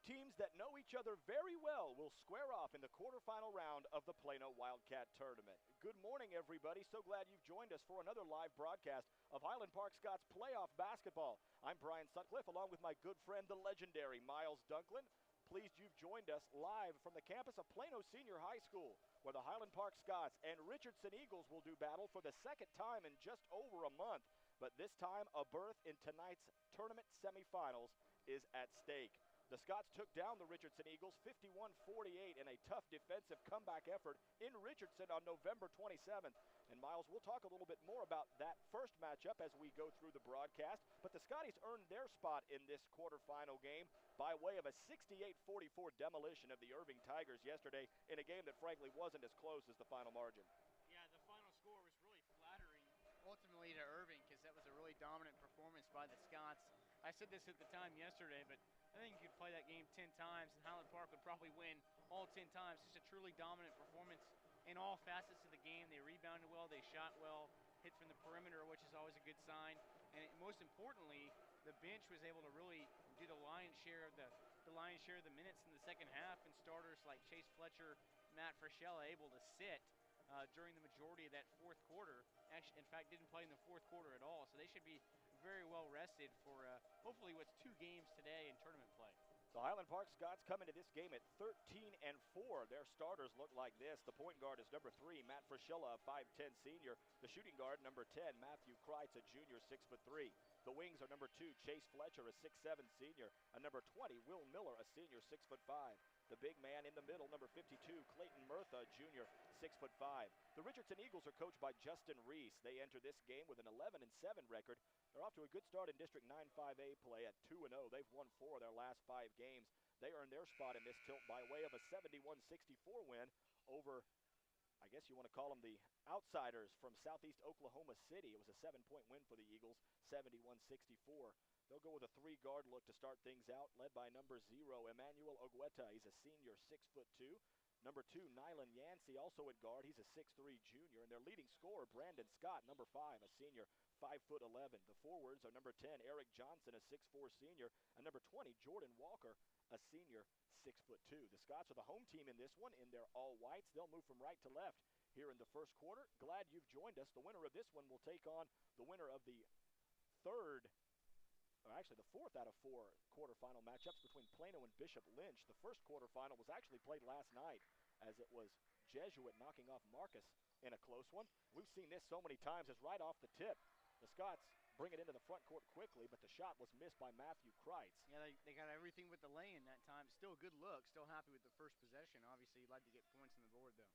teams that know each other very well will square off in the quarterfinal round of the Plano Wildcat Tournament. Good morning, everybody. So glad you've joined us for another live broadcast of Highland Park Scots playoff basketball. I'm Brian Sutcliffe, along with my good friend, the legendary Miles Dunklin. Pleased you've joined us live from the campus of Plano Senior High School, where the Highland Park Scots and Richardson Eagles will do battle for the second time in just over a month. But this time, a berth in tonight's tournament semifinals is at stake. The Scots took down the Richardson Eagles 51-48 in a tough defensive comeback effort in Richardson on November 27th. And Miles, we'll talk a little bit more about that first matchup as we go through the broadcast. But the Scotties earned their spot in this quarterfinal game by way of a 68-44 demolition of the Irving Tigers yesterday in a game that frankly wasn't as close as the final margin. Yeah, the final score was really flattering ultimately to Irving because that was a really dominant performance by the Scots. I said this at the time yesterday, but I think you could play that game 10 times and Highland Park would probably win all 10 times. Just a truly dominant performance in all facets of the game. They rebounded well, they shot well, hit from the perimeter, which is always a good sign. And most importantly, the bench was able to really do the lion's share of the minutes in the second half, and starters like Chase Fletcher, Matt Frischella able to sit during the majority of that fourth quarter. Actually, in fact, didn't play in the fourth quarter at all, so they should be very well rested for hopefully what's 2 games today in tournament play. The Highland Park Scots come into this game at 13-4. Their starters look like this. The point guard is number 3, Matt Frischella, a 5'10 senior. The shooting guard, number 10, Matthew Kreitz, a junior, 6'3". The wings are number 2, Chase Fletcher, a 6'7 senior, and number 20, Will Miller, a senior, 6'5". The big man in the middle, number 52, Clayton Murtha, junior, 6'5". The Richardson Eagles are coached by Justin Reese. They enter this game with an 11-7 record. They're off to a good start in District 9-5A play at 2-0. They've won 4 of their last 5 games. They earned their spot in this tilt by way of a 71-64 win over, I guess you want to call them the outsiders from southeast Oklahoma City. It was a 7-point win for the Eagles, 71-64. They'll go with a 3-guard look to start things out, led by number 0, Emmanuel Ogueta. He's a senior, 6'2". Number 2, Nylan Yancey, also at guard. He's a 6'3 junior. And their leading scorer, Brandon Scott, number 5, a senior, 5'11". The forwards are number 10, Eric Johnson, a 6'4 senior, and number 20, Jordan Walker, a senior, 6'2". The Scots are the home team in this one in their all-whites. They'll move from right to left here in the first quarter. Glad you've joined us. The winner of this one will take on the winner of the the 4th out of 4 quarterfinal matchups between Plano and Bishop Lynch. The first quarterfinal was actually played last night, as it was Jesuit knocking off Marcus in a close one. We've seen this so many times as right off the tip, the Scots bring it into the front court quickly, but the shot was missed by Matthew Kreitz. Yeah, they got everything with the lay-in that time. Still a good look, still happy with the first possession. Obviously, you'd like to get points on the board, though.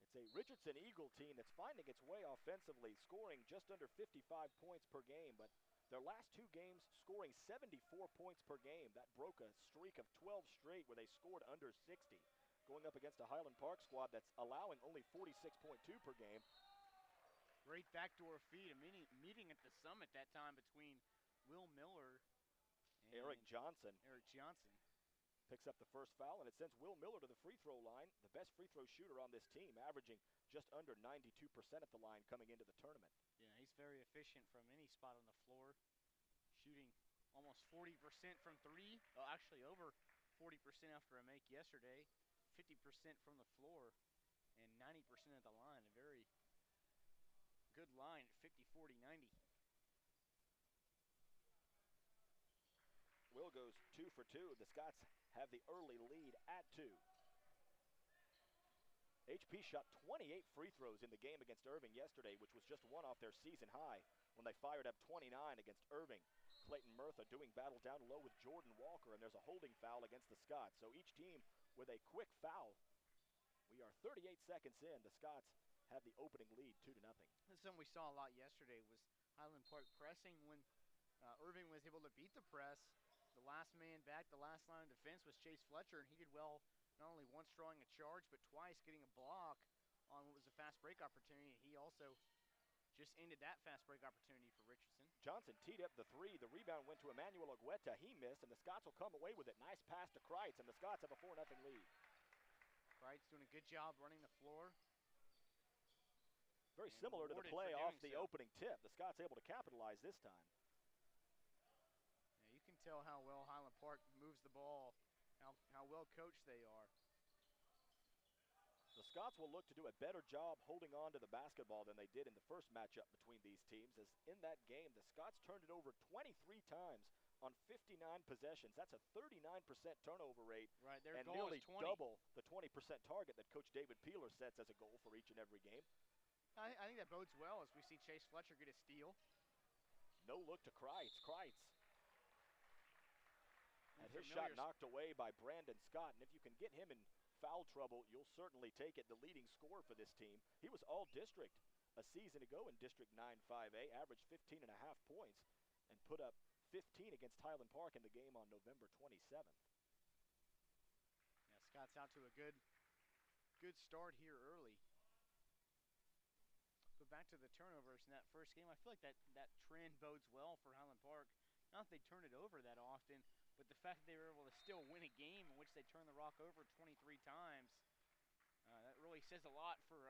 It's a Richardson Eagle team that's finding its way offensively, scoring just under 55 points per game, but their last 2 games scoring 74 points per game. That broke a streak of 12 straight where they scored under 60. Going up against a Highland Park squad that's allowing only 46.2 per game. Great backdoor feed, a meeting at the summit that time between Will Miller and Eric Johnson. Picks up the first foul, and it sends Will Miller to the free throw line, the best free throw shooter on this team, averaging just under 92% at the line coming into the tournament. Yeah, he's very efficient from any spot on the floor, shooting almost 40% from 3. Well, actually over 40% after a make yesterday, 50% from the floor, and 90% at the line. A very good line at 50-40-90. Will goes 2 for 2. The Scots have the early lead at 2. HP shot 28 free throws in the game against Irving yesterday, which was just 1 off their season high when they fired up 29 against Irving. Clayton Murtha doing battle down low with Jordan Walker, and there's a holding foul against the Scots. So each team with a quick foul. We are 38 seconds in. The Scots have the opening lead 2-0. That's something we saw a lot yesterday was Highland Park pressing when Irving was able to beat the press. The last man back, the last line of defense was Chase Fletcher, and he did well not only once drawing a charge, but twice getting a block on what was a fast break opportunity. He also just ended that fast break opportunity for Richardson. Johnson teed up the 3. The rebound went to Emmanuel Ogueta. He missed, and the Scots will come away with it. Nice pass to Kreitz, and the Scots have a 4-0 lead. Kreitz doing a good job running the floor. Very similar to the play off the opening tip. The Scots able to capitalize this time. Yeah, you can tell how well Highland Park moves the ball, how well coached they are. The Scots will look to do a better job holding on to the basketball than they did in the first matchup between these teams, as in that game, the Scots turned it over 23 times on 59 possessions. That's a 39% turnover rate, Right, their and goal nearly is 20. double the 20% target that Coach David Peeler sets as a goal for each and every game. I think that bodes well as we see Chase Fletcher get a steal. No look to Kreitz. Had his shot knocked away by Brandon Scott, and if you can get him in foul trouble, you'll certainly take it. The leading scorer for this team. He was all district a season ago in District 9-5A, averaged 15 and a half points, and put up 15 against Highland Park in the game on November 27th. Yeah, Scott's out to a good start here early. But back to the turnovers in that first game, I feel like that trend bodes well for Highland Park. Not that they turn it over that often, but the fact that they were able to still win a game in which they turned the rock over 23 times, that really says a lot for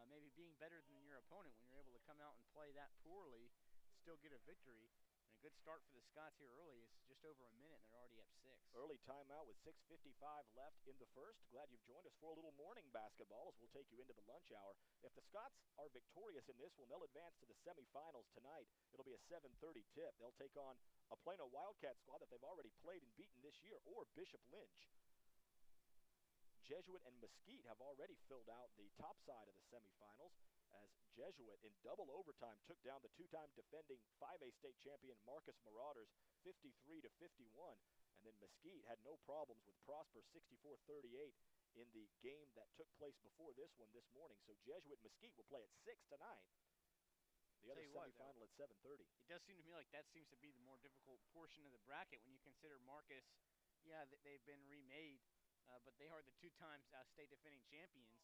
maybe being better than your opponent when you're able to come out and play that poorly, still get a victory. And a good start for the Scots here early is just over a minute, and they're already up 6. Early timeout with 6:55 left in the first. Glad you've joined us for a little morning basketball as we'll take you into the lunch hour. If the Scots are victorious in this one, they'll advance to the semifinals tonight. It'll be a 7:30 tip. They'll take on a Plano Wildcat squad that they've already played and beaten this year, or Bishop Lynch. Jesuit and Mesquite have already filled out the top side of the semifinals, as Jesuit in double overtime took down the two-time defending 5A state champion Marcus Marauders 53-51, and then Mesquite had no problems with Prosper 64-38 in the game that took place before this one this morning. So Jesuit and Mesquite will play at 6 tonight. The other semifinal at 7:30. It does seem to me like that seems to be the more difficult portion of the bracket when you consider Marcus. Yeah, they've been remade, but they are the two-time state defending champions.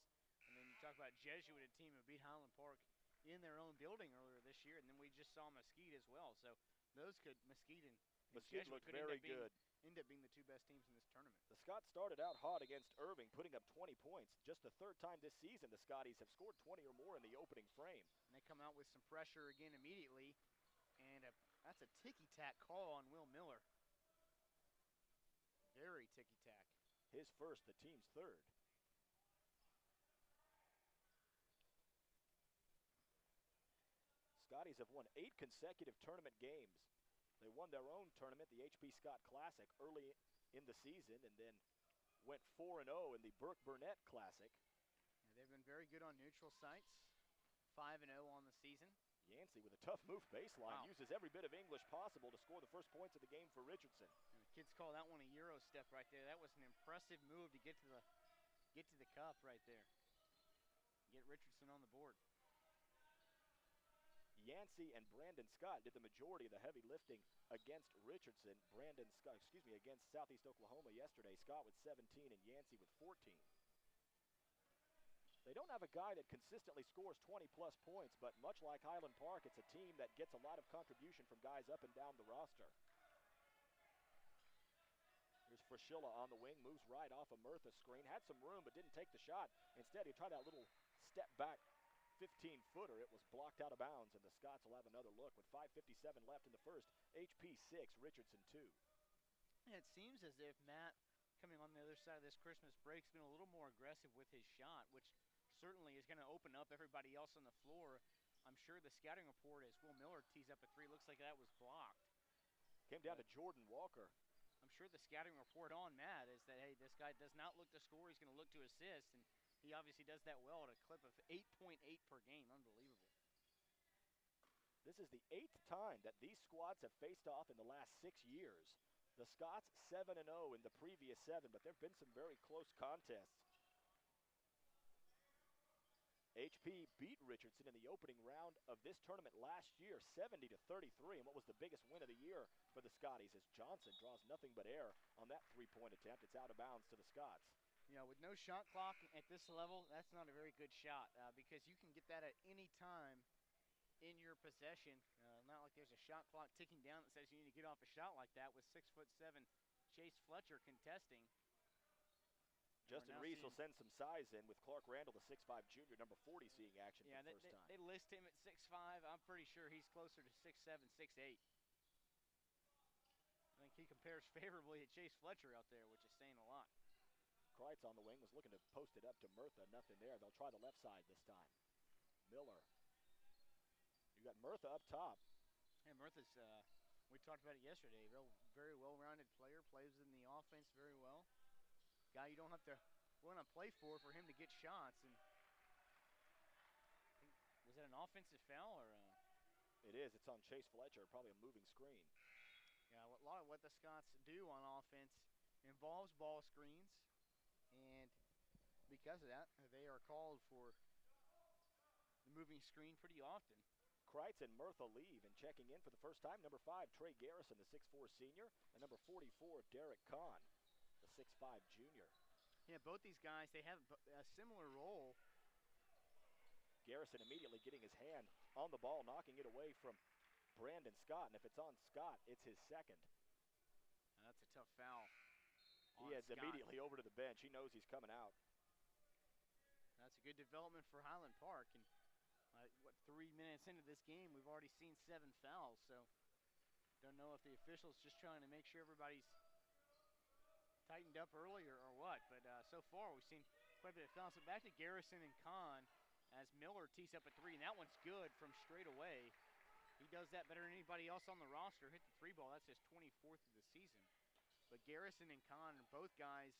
And then you talk about Jesuit, a team who beat Highland Park in their own building earlier this year, and then we just saw Mesquite as well. So Mesquite and Jesuit looked could very good. End up being the two best teams in this tournament. The Scots started out hot against Irving, putting up 20 points. Just the third time this season the Scotties have scored 20 or more in the opening frame. And they come out with some pressure again immediately, and that's a ticky-tack call on Will Miller. Very ticky-tack. His first, the team's third. Scotties have won 8 consecutive tournament games. They won their own tournament, the H.P. Scott Classic, early in the season, and then went 4-0 in the Burke Burnett Classic. Yeah, they've been very good on neutral sites, 5-0 on the season. Yancey with a tough move baseline, uses every bit of English possible to score the first points of the game for Richardson. And the kids call that one a Euro step right there. That was an impressive move to get to the cup right there. Get Richardson on the board. Yancey and Brandon Scott did the majority of the heavy lifting against Richardson. Against Southeast Oklahoma yesterday. Scott with 17 and Yancey with 14. They don't have a guy that consistently scores 20-plus points, but much like Highland Park, it's a team that gets a lot of contribution from guys up and down the roster. Here's Fraschilla on the wing, moves right off of Murtha's screen. Had some room, but didn't take the shot. Instead, he tried that little step back 15-footer. It was blocked out of bounds, and the Scots will have another look with 5:57 left in the first. HP 6, Richardson 2. Yeah, it seems as if Matt, coming on the other side of this Christmas break, has been a little more aggressive with his shot, which certainly is going to open up everybody else on the floor. I'm sure the scouting report as Will Miller tees up a 3 looks like that was blocked. Came down to Jordan Walker. I'm sure the scouting report on Matt is that, hey, this guy does not look to score. He's going to look to assist, and he obviously does that well at a clip of 8.8 per game. Unbelievable. This is the 8th time that these squads have faced off in the last 6 years. The Scots 7-0 in the previous 7, but there have been some very close contests. HP beat Richardson in the opening round of this tournament last year, 70-33, and what was the biggest win of the year for the Scotties as Johnson draws nothing but air on that three-point attempt. It's out of bounds to the Scots. Yeah, with no shot clock at this level, that's not a very good shot because you can get that at any time in your possession. Not like there's a shot clock ticking down that says you need to get off a shot like that with 6'7" Chase Fletcher contesting. Justin Reese will send some size in with Clark Randall, the 6'5 junior, number 40, seeing action for the first time. They list him at 6'5". I'm pretty sure he's closer to 6'7", 6'8". he compares favorably to Chase Fletcher out there, which is saying a lot. Kreitz on the wing was looking to post it up to Murtha. Nothing there. They'll try the left side this time. Miller. You got Murtha up top. Yeah, Murtha's, we talked about it yesterday, very well-rounded player, plays in the offense very well. Guy you don't have to want to play for him to get shots. And was that an offensive foul or? It is. It's on Chase Fletcher, probably a moving screen. Yeah, a lot of what the Scots do on offense involves ball screens. And because of that, they are called for the moving screen pretty often. Kreitz and Murtha leave, and checking in for the first time, number 5, Trey Garrison, the 6'4 senior, and number 44, Derek Kahn, the 6'5 junior. Yeah, both these guys, they have a similar role. Garrison immediately getting his hand on the ball, knocking it away from Brandon Scott, and if it's on Scott, it's his second. That's a tough foul. He heads immediately over to the bench. He knows he's coming out. That's a good development for Highland Park. And 3 minutes into this game, we've already seen 7 fouls. So don't know if the officials just trying to make sure everybody's tightened up earlier or what. But so far, we've seen quite a bit of fouls. So back to Garrison and Kahn as Miller tees up a 3, and that one's good from straight away. He does that better than anybody else on the roster. Hit the 3 ball. That's his 24th of the season. But Garrison and Kahn are both guys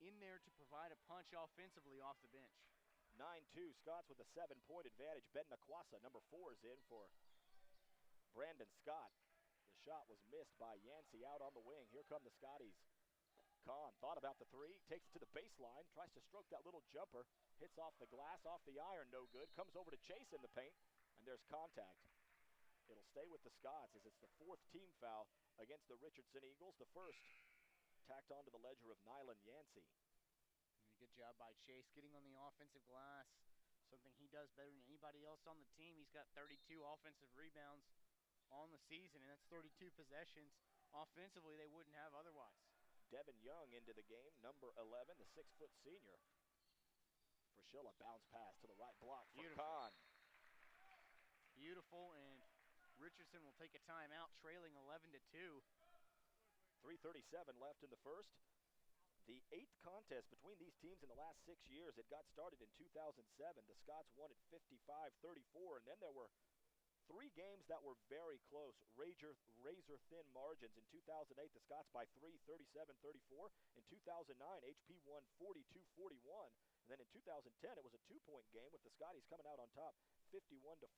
in there to provide a punch offensively off the bench. 9-2, Scots with a 7-point advantage. Ben Nakwasa, number 4, is in for Brandon Scott. The shot was missed by Yancey out on the wing. Here come the Scotties. Kahn thought about the 3, takes it to the baseline, tries to stroke that little jumper, hits off the glass, off the iron, no good. Comes over to Chase in the paint, and there's contact. It'll stay with the Scots as it's the 4th team foul against the Richardson Eagles. The first tacked onto the ledger of Nylan Yancey. Good job by Chase getting on the offensive glass, something he does better than anybody else on the team. He's got 32 offensive rebounds on the season, and that's 32 possessions offensively they wouldn't have otherwise. Devin Young into the game, number 11, the 6-foot senior. Fraschilla bounce pass to the right block for Kahn. Beautiful, and Richardson will take a timeout, trailing 11-2. 3:37 left in the first. The 8th contest between these teams in the last 6 years. It got started in 2007. The Scots won at 55-34, and then there were 3 games that were very close, razor-thin margins. In 2008, the Scots by 3, 37-34. In 2009, HP won 42-41. And then in 2010, it was a 2-point game with the Scotties coming out on top, 51-49.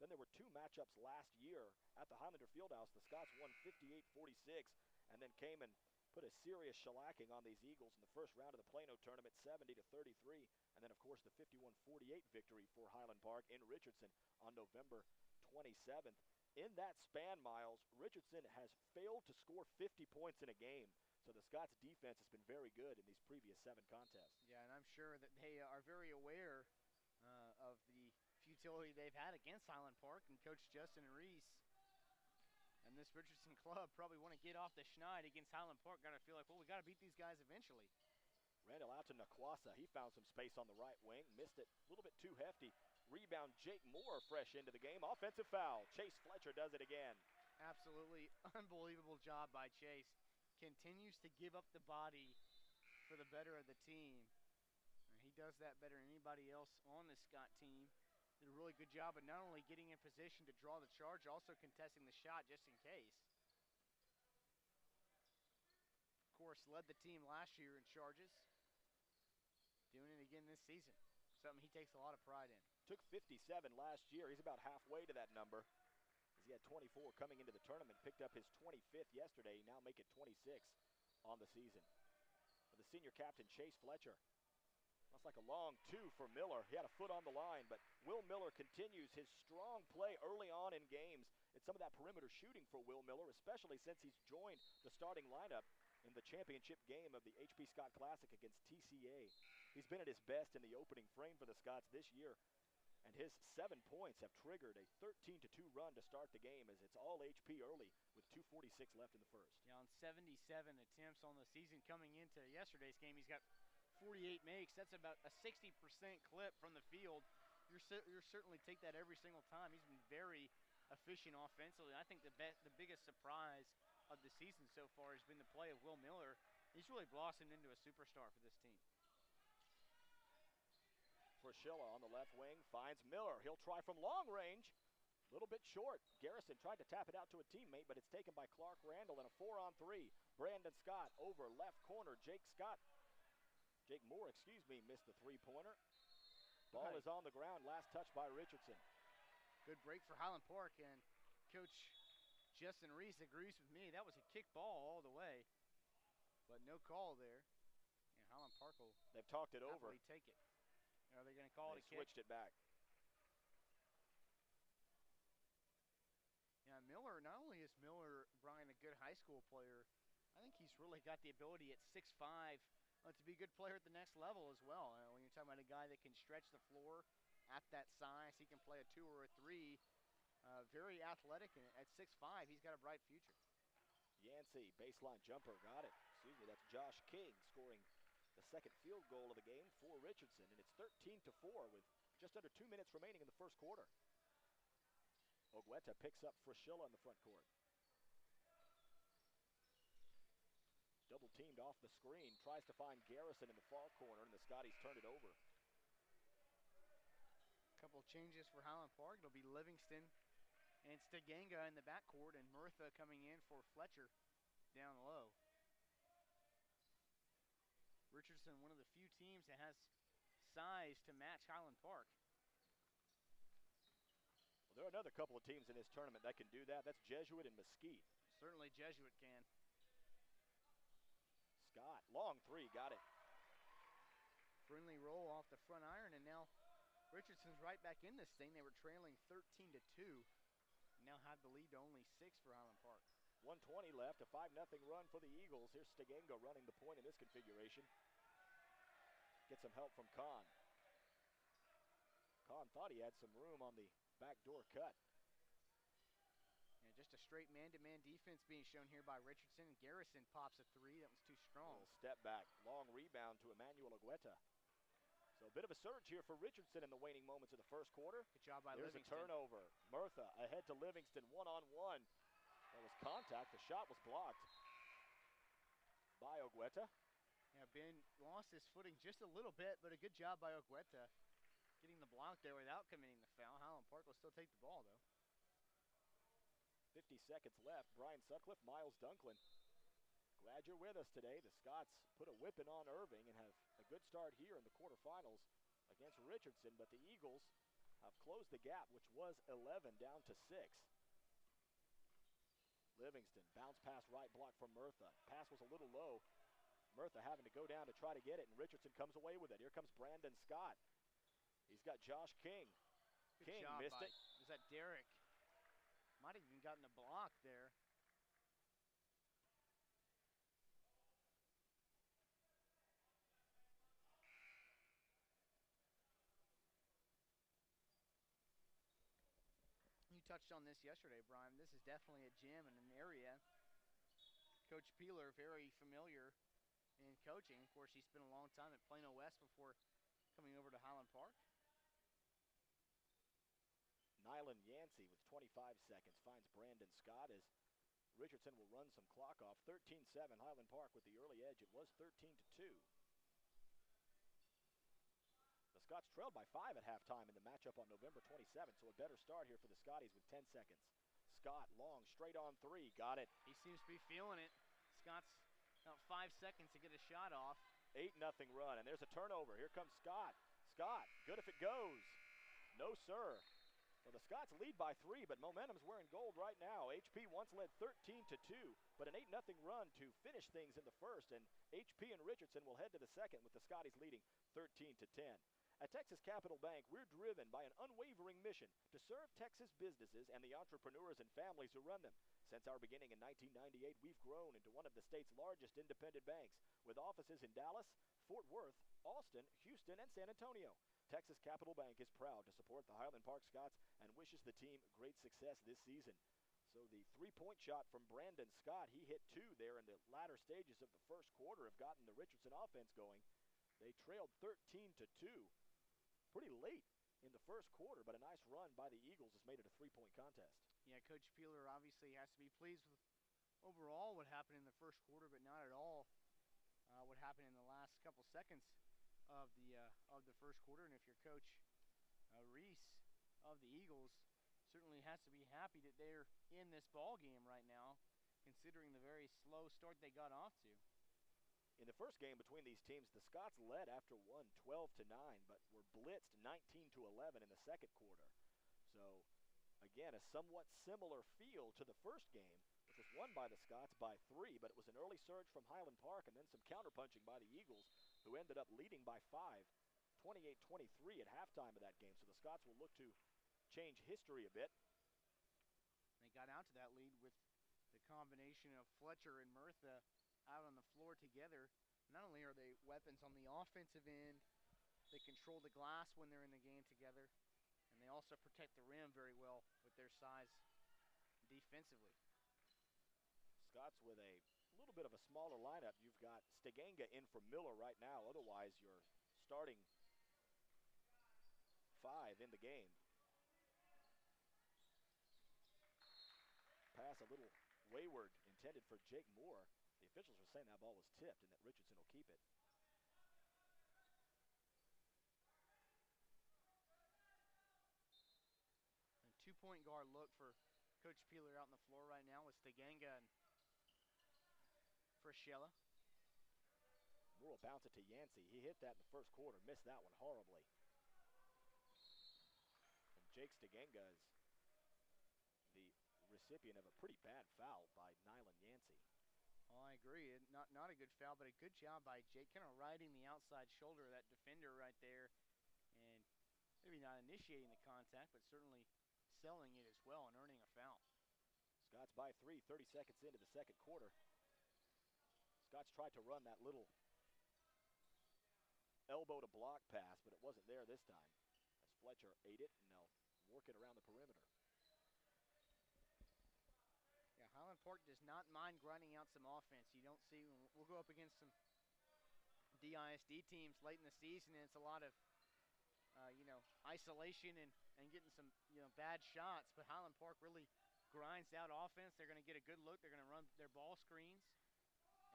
Then there were 2 matchups last year at the Highlander Fieldhouse. The Scots won 58-46, and then came and put a serious shellacking on these Eagles in the first round of the Plano tournament, 70-33. And then, of course, the 51-48 victory for Highland Park in Richardson on November 27th. In that span, Miles, Richardson has failed to score 50 points in a game. So the Scots defense has been very good in these previous 7 contests. Yeah, and I'm sure that they are very aware of the futility they've had against Highland Park and Coach Justin Reese. And this Richardson club probably want to get off the schneid against Highland Park. Got to feel like, well, we got to beat these guys eventually. Randall out to Nakwasa. He found some space on the right wing. Missed it. A little bit too hefty. Rebound, Jake Moore fresh into the game. Offensive foul. Chase Fletcher does it again. Absolutely unbelievable job by Chase. Continues to give up the body for the better of the team. And he does that better than anybody else on the Scott team. Did a really good job of not only getting in position to draw the charge, also contesting the shot just in case. Of course, led the team last year in charges. Doing it again this season. Something he takes a lot of pride in. Took 57 last year. He's about halfway to that number. As he had 24 coming into the tournament. Picked up his 25th yesterday. Now make it 26 on the season. For the senior captain, Chase Fletcher. That's like a long 2 for Miller. He had a foot on the line, but Will Miller continues his strong play early on in games. It's some of that perimeter shooting for Will Miller, especially since he's joined the starting lineup in the championship game of the HP Scott Classic against TCA. He's been at his best in the opening frame for the Scots this year, and his 7 points have triggered a 13-2 run to start the game as it's all HP early with 2:46 left in the first. Yeah, on 77 attempts on the season coming into yesterday's game, he's got 48 makes. That's about a 60% clip from the field. You're certainly take that every single time. He's been very efficient offensively. I think the biggest surprise of the season so far has been the play of Will Miller. He's really blossomed into a superstar for this team. Frischilla on the left wing finds Miller. He'll try from long range. A little bit short. Garrison tried to tap it out to a teammate, but it's taken by Clark Randall in a 4-on-3. Brandon Scott over left corner. Jake Moore, missed the three-pointer. Ball is on the ground. Last touch by Richardson. Good break for Highland Park, and Coach Justin Reese agrees with me. That was a kick ball all the way, but no call there. And Highland Park will They've talked it over. Take it. Are they going to call it a kick? Switched it back. Yeah, Miller, not only is Miller, Brian, a good high school player, I think he's really got the ability at 6'5", to be a good player at the next level as well. When you're talking about a guy that can stretch the floor at that size, he can play a 2 or a 3. Very athletic, and at 6'5", he's got a bright future. Yancey, baseline jumper, got it. That's Josh King scoring the second field goal of the game for Richardson, and it's 13-4 with just under 2 minutes remaining in the first quarter. Ogueta picks up Frischilla in the front court. Double teamed off the screen, tries to find Garrison in the far corner, and the Scotties turn it over. Couple changes for Highland Park. It'll be Livingston and Stiganga in the backcourt, and Murtha coming in for Fletcher down low. Richardson, one of the few teams that has size to match Highland Park. Well, there are another couple of teams in this tournament that can do that. That's Jesuit and Mesquite. Certainly Jesuit can. Scott, long three, got it. Friendly roll off the front iron, and now Richardson's right back in this thing. They were trailing 13-2. Now have the lead to only 6 for Highland Park. 1:20 left, a 5-0 run for the Eagles. Here's Stiganga running the point in this configuration. Get some help from Kahn. Kahn thought he had some room on the backdoor cut. And just a straight man-to-man defense being shown here by Richardson. Garrison pops a 3. That was too strong. Step back, long rebound to Emmanuel Ogueta. So a bit of a surge here for Richardson in the waning moments of the first quarter. Good job by Livingston. Livingston. There's a turnover. Murtha ahead to Livingston, one-on-1. There was contact. The shot was blocked by Ogueta. Yeah, Ben lost his footing just a little bit, but a good job by Ogueta getting the block there without committing the foul. Highland Park will still take the ball, though. 50 seconds left. Brian Sutcliffe, Miles Dunklin. Glad you're with us today. The Scots put a whipping on Irving and have a good start here in the quarterfinals against Richardson, but the Eagles have closed the gap, which was 11 down to 6. Livingston, bounce pass right block from Murtha. Pass was a little low. Murtha having to go down to try to get it, and Richardson comes away with it. Here comes Brandon Scott. He's got Josh King. Good King job missed it. Was that Derek? Might have even gotten a block there. You touched on this yesterday, Brian. This is definitely a gym and an area. Coach Peeler, very familiar in coaching. Of course, he spent a long time at Plano West before coming over to Highland Park. Nylan Yancey with 25 seconds finds Brandon Scott as Richardson will run some clock off. 13-7 Highland Park with the early edge. It was 13-2. The Scots trailed by 5 at halftime in the matchup on November 27th, so a better start here for the Scotties with 10 seconds. Scott, long, straight on 3, got it. He seems to be feeling it. Scott's about 5 seconds to get a shot off. 8-0 run, and there's a turnover. Here comes Scott. Scott, good if it goes. No, sir. Well, the Scots lead by 3, but momentum's wearing gold right now. HP once led 13-2, but an 8-0 run to finish things in the first, and HP and Richardson will head to the second with the Scotties leading 13-10. At Texas Capital Bank, we're driven by an unwavering mission to serve Texas businesses and the entrepreneurs and families who run them. Since our beginning in 1998, we've grown into one of the state's largest independent banks, with offices in Dallas, Fort Worth, Austin, Houston, and San Antonio. Texas Capital Bank is proud to support the Highland Park Scots and wishes the team great success this season. So the three-point shot from Brandon Scott, he hit 2 there in the latter stages of the first quarter, have gotten the Richardson offense going. They trailed 13-2 pretty late in the first quarter, but a nice run by the Eagles has made it a 3-point contest. Yeah, Coach Peeler obviously has to be pleased with overall what happened in the first quarter, but not at all what happened in the last couple seconds of the first quarter. And if you're Coach Reese of the Eagles, certainly has to be happy that they're in this ball game right now, considering the very slow start they got off to. In the first game between these teams, the Scots led after one 12-9, but were blitzed 19-11 in the second quarter. So, again, a somewhat similar feel to the first game, which was won by the Scots by 3, but it was an early surge from Highland Park and then some counterpunching by the Eagles, who ended up leading by 5, 28-23 at halftime of that game. So the Scots will look to change history a bit. They got out to that lead with the combination of Fletcher and Murtha out on the floor together. Not only are they weapons on the offensive end, they control the glass when they're in the game together, and they also protect the rim very well with their size defensively. Scots with a little bit of a smaller lineup. You've got Steganga in for Miller right now. Otherwise, you're starting 5 in the game. Pass a little wayward, intended for Jake Moore. The officials are saying that ball was tipped and that Richardson will keep it. A two-point guard look for Coach Peeler out on the floor right now with Steganga and Frischella. Moore will bounce it to Yancey. He hit that in the first quarter, missed that one horribly. And Jake Steganga is the recipient of a pretty bad foul by Nyland Yancey. Well, I agree. Not a good foul, but a good job by Jake, kind of riding the outside shoulder of that defender right there, and maybe not initiating the contact, but certainly selling it as well and earning a foul. Scots by 3, 30 seconds into the second quarter. Scots tried to run that little elbow to block pass, but it wasn't there this time, as Fletcher ate it, and they'll work it around the perimeter. Yeah, Highland Park does not mind grinding out some offense. You don't see, we'll go up against some DISD teams late in the season, and it's a lot of, isolation and getting some, bad shots. But Highland Park really grinds out offense. They're going to get a good look. They're going to run their ball screens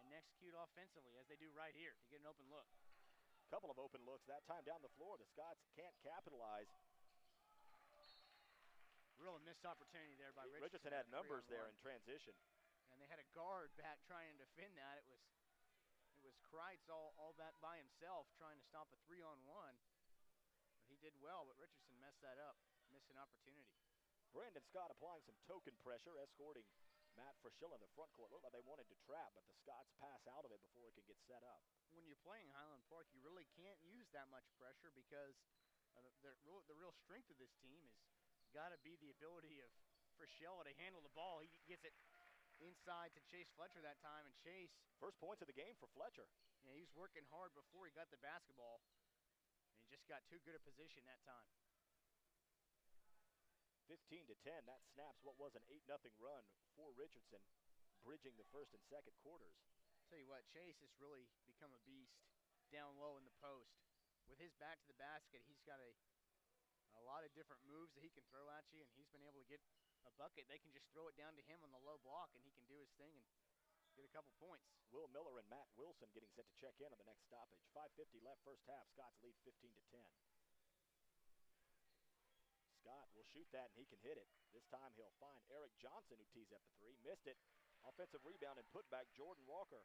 and execute offensively, as they do right here, to get an open look. Couple of open looks that time down the floor. The Scots can't capitalize. Real missed opportunity there by Richardson. Richardson had numbers there in transition. And they had a guard back trying to defend that. It was Kreitz all that by himself trying to stop a 3-on-1. But he did well, but Richardson messed that up, missed an opportunity. Brandon Scott applying some token pressure, escorting Matt Frischella in the front court. Looked like they wanted to trap, but the Scots pass out of it before it can get set up. When you're playing Highland Park, you really can't use that much pressure because the real strength of this team is got to be the ability of Frischella to handle the ball. He gets it inside to Chase Fletcher that time, and Chase. First points of the game for Fletcher. Yeah, he was working hard before he got the basketball, and he just got too good a position that time. 15-10, that snaps what was an 8-0 run for Richardson, bridging the first and second quarters. Tell you what, Chase has really become a beast down low in the post. With his back to the basket, he's got a lot of different moves that he can throw at you, and he's been able to get a bucket. They can just throw it down to him on the low block, and he can do his thing and get a couple points. Will Miller and Matt Wilson getting set to check in on the next stoppage. 5:50 left first half. Scots lead 15-10. Scott will shoot that, and he can hit it. This time he'll find Eric Johnson, who tees up the 3. Missed it. Offensive rebound and putback, Jordan Walker.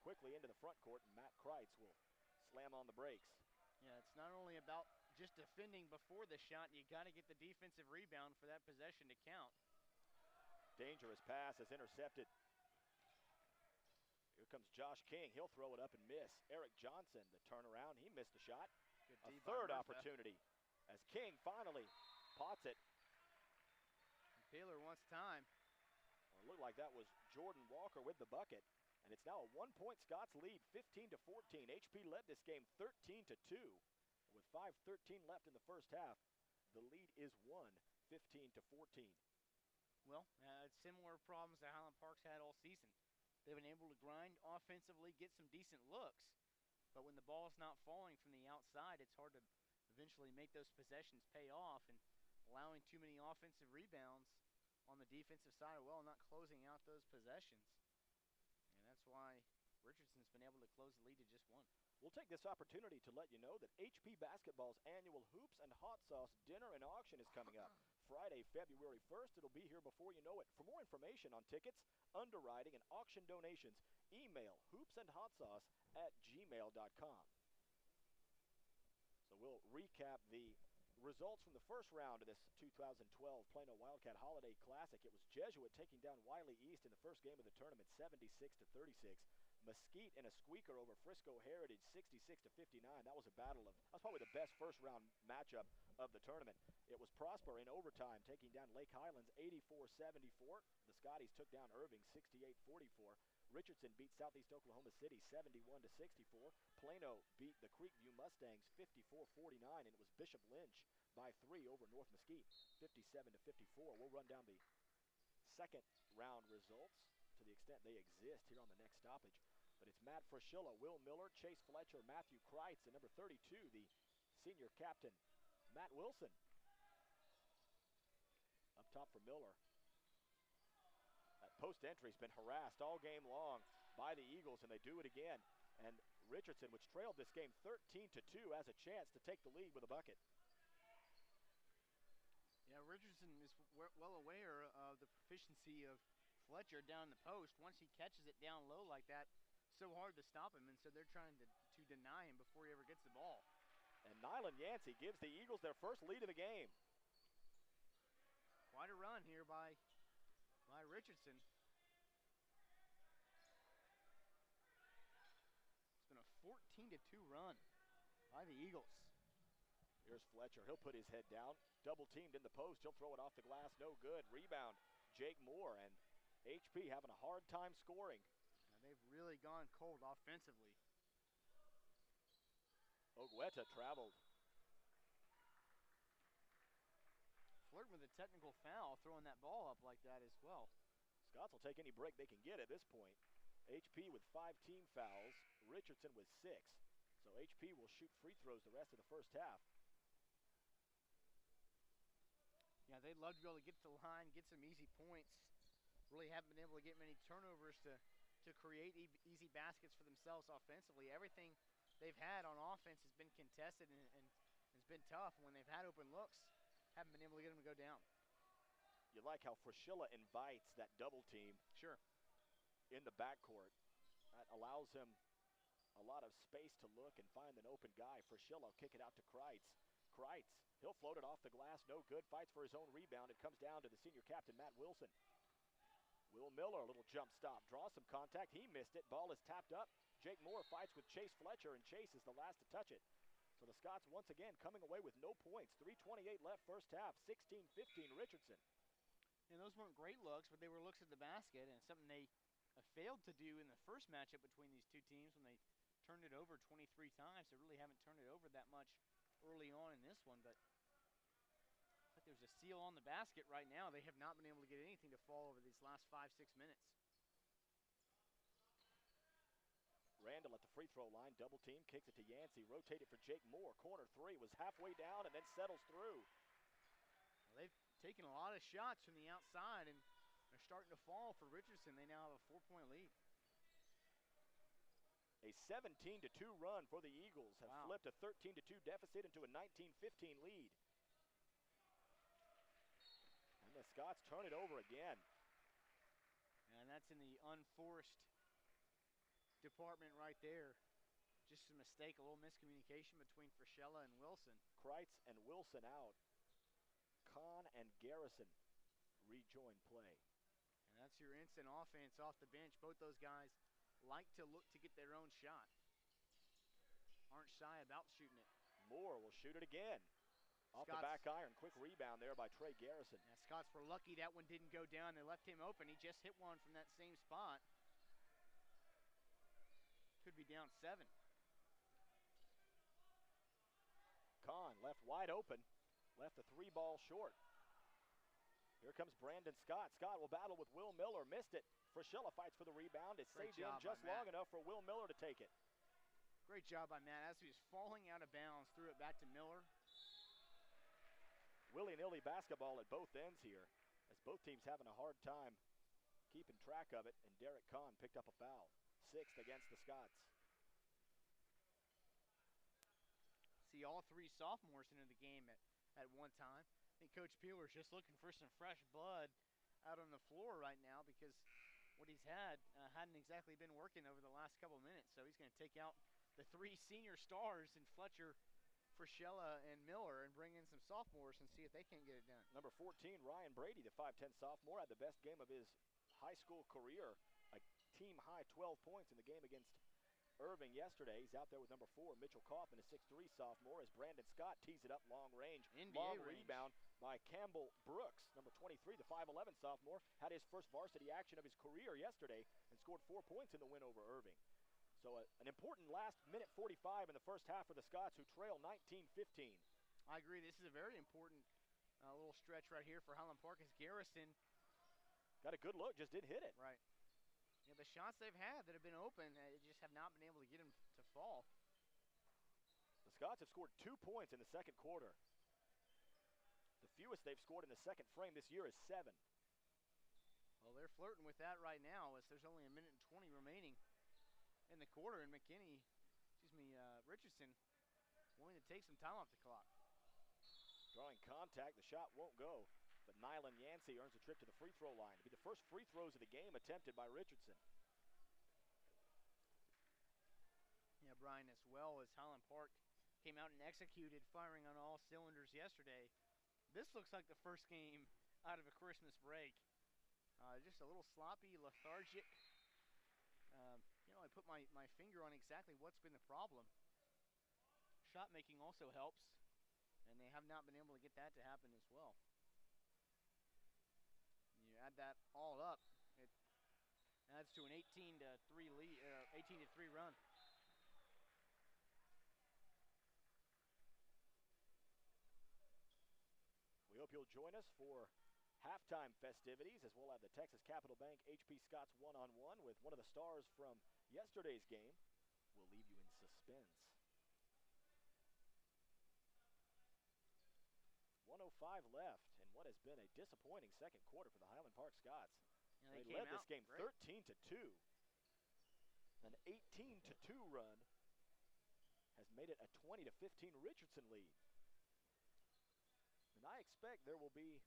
Quickly into the front court, and Matt Kreitz will slam on the brakes. Yeah, it's not only about just defending before the shot. You got to get the defensive rebound for that possession to count. Dangerous pass is intercepted. Here comes Josh King. He'll throw it up and miss. Eric Johnson, the turnaround. He missed the shot. A third opportunity as King finally pots it. Taylor wants time. Well, it looked like that was Jordan Walker with the bucket. And it's now a 1-point Scots lead, 15-14. HP led this game 13-2. With 5:13 left in the first half, the lead is 15-14. Well, similar problems that Highland Park's had all season. They've been able to grind offensively, get some decent looks, but when the ball's not falling from the outside, it's hard to eventually make those possessions pay off. And a allowing too many offensive rebounds on the defensive side as well, not closing out those possessions. And that's why Richardson's been able to close the lead to just one. We'll take this opportunity to let you know that HP Basketball's annual Hoops and Hot Sauce Dinner and Auction is coming up. Friday, February 1st. It'll be here before you know it. For more information on tickets, underwriting, and auction donations, email hoopsandhotsauce@gmail.com. So we'll recap the results from the first round of this 2012 Plano Wildcat Holiday Classic. It was Jesuit taking down Wiley East in the first game of the tournament, 76-36. Mesquite in a squeaker over Frisco Heritage, 66-59. That was probably the best first round matchup of the tournament. It was Prosper in overtime taking down Lake Highlands, 84-74. The Scotties took down Irving, 68-44. Richardson beat Southeast Oklahoma City 71-64. Plano beat the Creekview Mustangs 54-49, and it was Bishop Lynch by 3 over North Mesquite, 57-54. We'll run down the second round results to the extent they exist here on the next stoppage. But it's Matt Fraschilla, Will Miller, Chase Fletcher, Matthew Kreitz, and number 32, the senior captain, Matt Wilson. Up top for Miller. That post entry's been harassed all game long by the Eagles, and they do it again. And Richardson, which trailed this game 13-2, has a chance to take the lead with a bucket. Yeah, Richardson is well aware of the proficiency of Fletcher down the post. Once he catches it down low like that, so hard to stop him, and so they're trying to deny him before he ever gets the ball. And Nyland Yancey gives the Eagles their first lead of the game. Quite a run here by Richardson. It's been a 14-2 run by the Eagles. Here's Fletcher. He'll put his head down. Double teamed in the post. He'll throw it off the glass. No good. Rebound, Jake Moore. And HP having a hard time scoring. And they've really gone cold offensively. Ogueta traveled. Flirting with a technical foul, throwing that ball up like that as well. Scots will take any break they can get at this point. HP with 5 team fouls, Richardson with 6. So HP will shoot free throws the rest of the first half. Yeah, they'd love to be able to get to the line, get some easy points. Really haven't been able to get many turnovers to create easy baskets for themselves offensively. Everything they've had on offense has been contested and it's been tough. When they've had open looks, haven't been able to get them to go down. You like how Fraschilla invites that double team. Sure. In the backcourt. That allows him a lot of space to look and find an open guy. Fraschilla kick it out to Kreitz. Kreitz, he'll float it off the glass, no good. Fights for his own rebound. It comes down to the senior captain, Matt Wilson. Will Miller, a little jump stop, draws some contact. He missed it. Ball is tapped up. Jake Moore fights with Chase Fletcher, and Chase is the last to touch it. So the Scots once again coming away with no points. 3:28 left first half, 16-15 Richardson. And those weren't great looks, but they were looks at the basket, and something they failed to do in the first matchup between these two teams when they turned it over 23 times. They really haven't turned it over that much early on in this one, but I think there's a seal on the basket right now. They have not been able to get anything to fall over these last 5-6 minutes. Randall at the free throw line, double team, kicks it to Yancey, rotated for Jake Moore. Corner three, was halfway down and then settles through. Well, they've taken a lot of shots from the outside, and they're starting to fall for Richardson. They now have a 4-point lead. A 17-2 run for the Eagles have flipped a 13-2 deficit into a 19-15 lead. And the Scots turn it over again. And that's in the unforced department right there. Just a mistake, a little miscommunication between Fraschilla and Wilson. Kreitz and Wilson out. Kahn and Garrison rejoin play. And that's your instant offense off the bench. Both those guys like to look to get their own shot. Aren't shy about shooting it. Moore will shoot it again. Off the back iron, quick rebound there by Trey Garrison. Yeah, Scots were lucky that one didn't go down. They left him open. He just hit one from that same spot. Could be down 7. Kahn left wide open. Left the 3 ball short. Here comes Brandon Scott. Scott will battle with Will Miller. Missed it. Fraschilla fights for the rebound. It saved in just long enough for Will Miller to take it. Great job by Matt. As he was falling out of bounds, threw it back to Miller. willy-nilly basketball at both ends here, as both teams having a hard time keeping track of it, and Derek Kahn picked up a foul. 6th against the Scots. See all three sophomores into the game at one time. I think Coach Peeler's just looking for some fresh blood out on the floor right now because what he's had hadn't exactly been working over the last couple minutes. So he's going to take out the 3 senior stars in Fletcher, Frischella, and Miller and bring in some sophomores and see if they can't get it done. Number 14, Ryan Brady, the 5'10 sophomore, had the best game of his high school career. A team-high 12 points in the game against Irving yesterday. He's out there with number 4, Mitchell Kaufman, a 6'3 sophomore, as Brandon Scott tees it up long range. Long rebound by Campbell Brooks, number 23, the 5'11 sophomore, had his first varsity action of his career yesterday and scored 4 points in the win over Irving. So an important last minute 45 in the first half for the Scots, who trail 19-15. I agree. This is a very important little stretch right here for Highland Park as Garrison got a good look, just didn't hit it. Right. Yeah, the shots they've had that have been open, just have not been able to get them to fall. The Scots have scored 2 points in the second quarter. The fewest they've scored in the second frame this year is 7. Well, they're flirting with that right now as there's only 1:20 remaining in the quarter, and Richardson wanting to take some time off the clock. Drawing contact, the shot won't go, but Nylan Yancey earns a trip to the free throw line. It'll be the first free throws of the game attempted by Richardson. Yeah, Brian, as well as Highland Park came out and executed, firing on all cylinders yesterday. This looks like the first game out of a Christmas break. Just a little sloppy, lethargic. I put my finger on exactly what's been the problem. Shot making also helps, and they have not been able to get that to happen as well. You add that all up, it adds to an 18-3 lead, 18-3 run. We hope you'll join us for halftime festivities, as we'll have the Texas Capital Bank HP Scots one-on-one with one of the stars from yesterday's game. We'll leave you in suspense. 1:05 left in what has been a disappointing second quarter for the Highland Park Scots. Yeah, they led this game great. 13-2. An 18-2 run has made it a 20-15 Richardson lead. And I expect there will be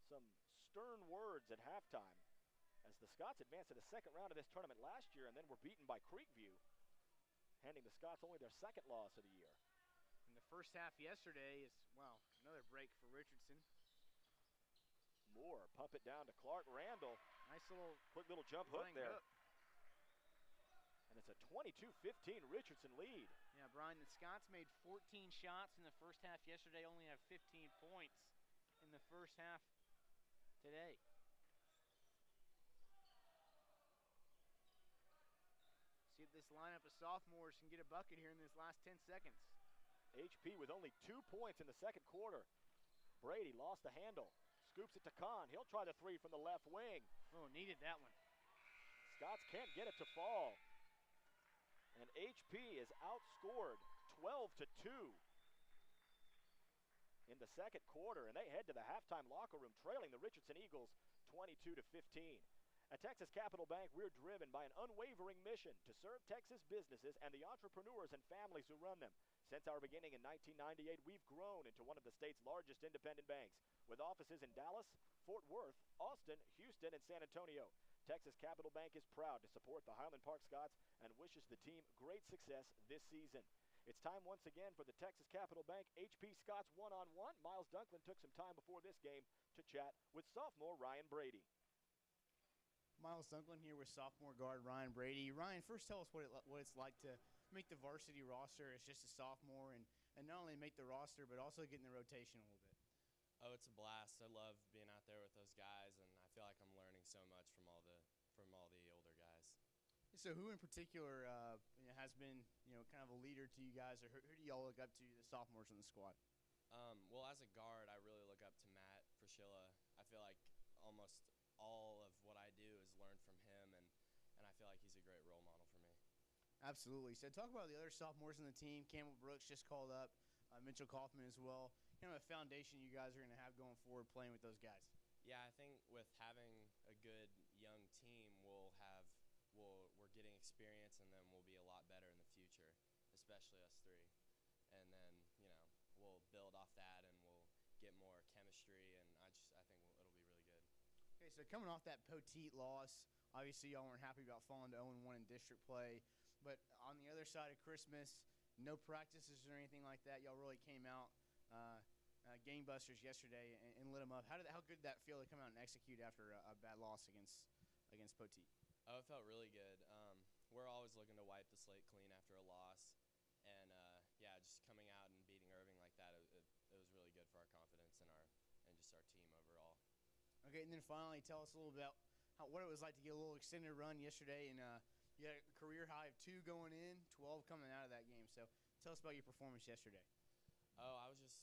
some stern words at halftime as the Scots advanced to the second round of this tournament last year and then were beaten by Creekview, handing the Scots only their second loss of the year. And the first half yesterday is, well, another break for Richardson. Moore pump it down to Clark Randall. Nice little quick little jump hook there. Hook. And it's a 22-15 Richardson lead. Yeah, Brian, the Scots made 14 shots in the first half yesterday, only have 15 points in the first half today. See if this lineup of sophomores can get a bucket here in this last 10 seconds. HP with only 2 points in the second quarter. Brady lost the handle. Scoops it to Kahn. He'll try the 3 from the left wing. Oh, needed that one. Scots can't get it to fall. And HP is outscored 12-2 in the second quarter. And they head to the halftime locker room trailing the Richardson Eagles 22-15. At Texas Capital Bank, we're driven by an unwavering mission to serve Texas businesses and the entrepreneurs and families who run them. Since our beginning in 1998, we've grown into one of the state's largest independent banks, with offices in Dallas, Fort Worth, Austin, Houston, and San Antonio. Texas Capital Bank is proud to support the Highland Park Scots and wishes the team great success this season. It's time once again for the Texas Capital Bank HP Scots one-on-one. Miles Dunklin took some time before this game to chat with sophomore Ryan Brady. Miles Dunklin here with sophomore guard Ryan Brady. Ryan, first tell us what it's like to make the varsity roster as just a sophomore and not only make the roster but also get in the rotation a little bit. Oh, it's a blast. I love being out there with those guys, and I feel like I'm learning so much from all the older guys. So who in particular has been kind of a leader to you guys, or who do y'all look up to, the sophomores in the squad? Well, as a guard, I really look up to Matt Frischella. I feel like almost all of what I do is learn from him, and I feel like he's a great role model for me. Absolutely. So talk about the other sophomores in the team. Campbell Brooks just called up, Mitchell Kaufman as well. kind of a foundation you guys are going to have going forward playing with those guys? Yeah, I think with having a good young team, we're getting experience, and then we'll be a lot better in the future, especially us three. And then we'll build off that, and we'll get more chemistry, and I think it'll be really good. Okay, so coming off that Poteet loss, obviously y'all weren't happy about falling to 0-1 in district play, but on the other side of Christmas, no practices or anything like that. Y'all really came out game busters yesterday and lit them up. How good did that feel to come out and execute after a bad loss against Poteet? Oh, it felt really good. We're always looking to wipe the slate clean after a loss, and yeah, just coming out and beating Irving like that, it was really good for our confidence and just our team overall. Okay, and then finally, tell us a little about what it was like to get a little extended run yesterday, and you had a career high of 2 going in, 12 coming out of that game. So tell us about your performance yesterday. Oh, I was just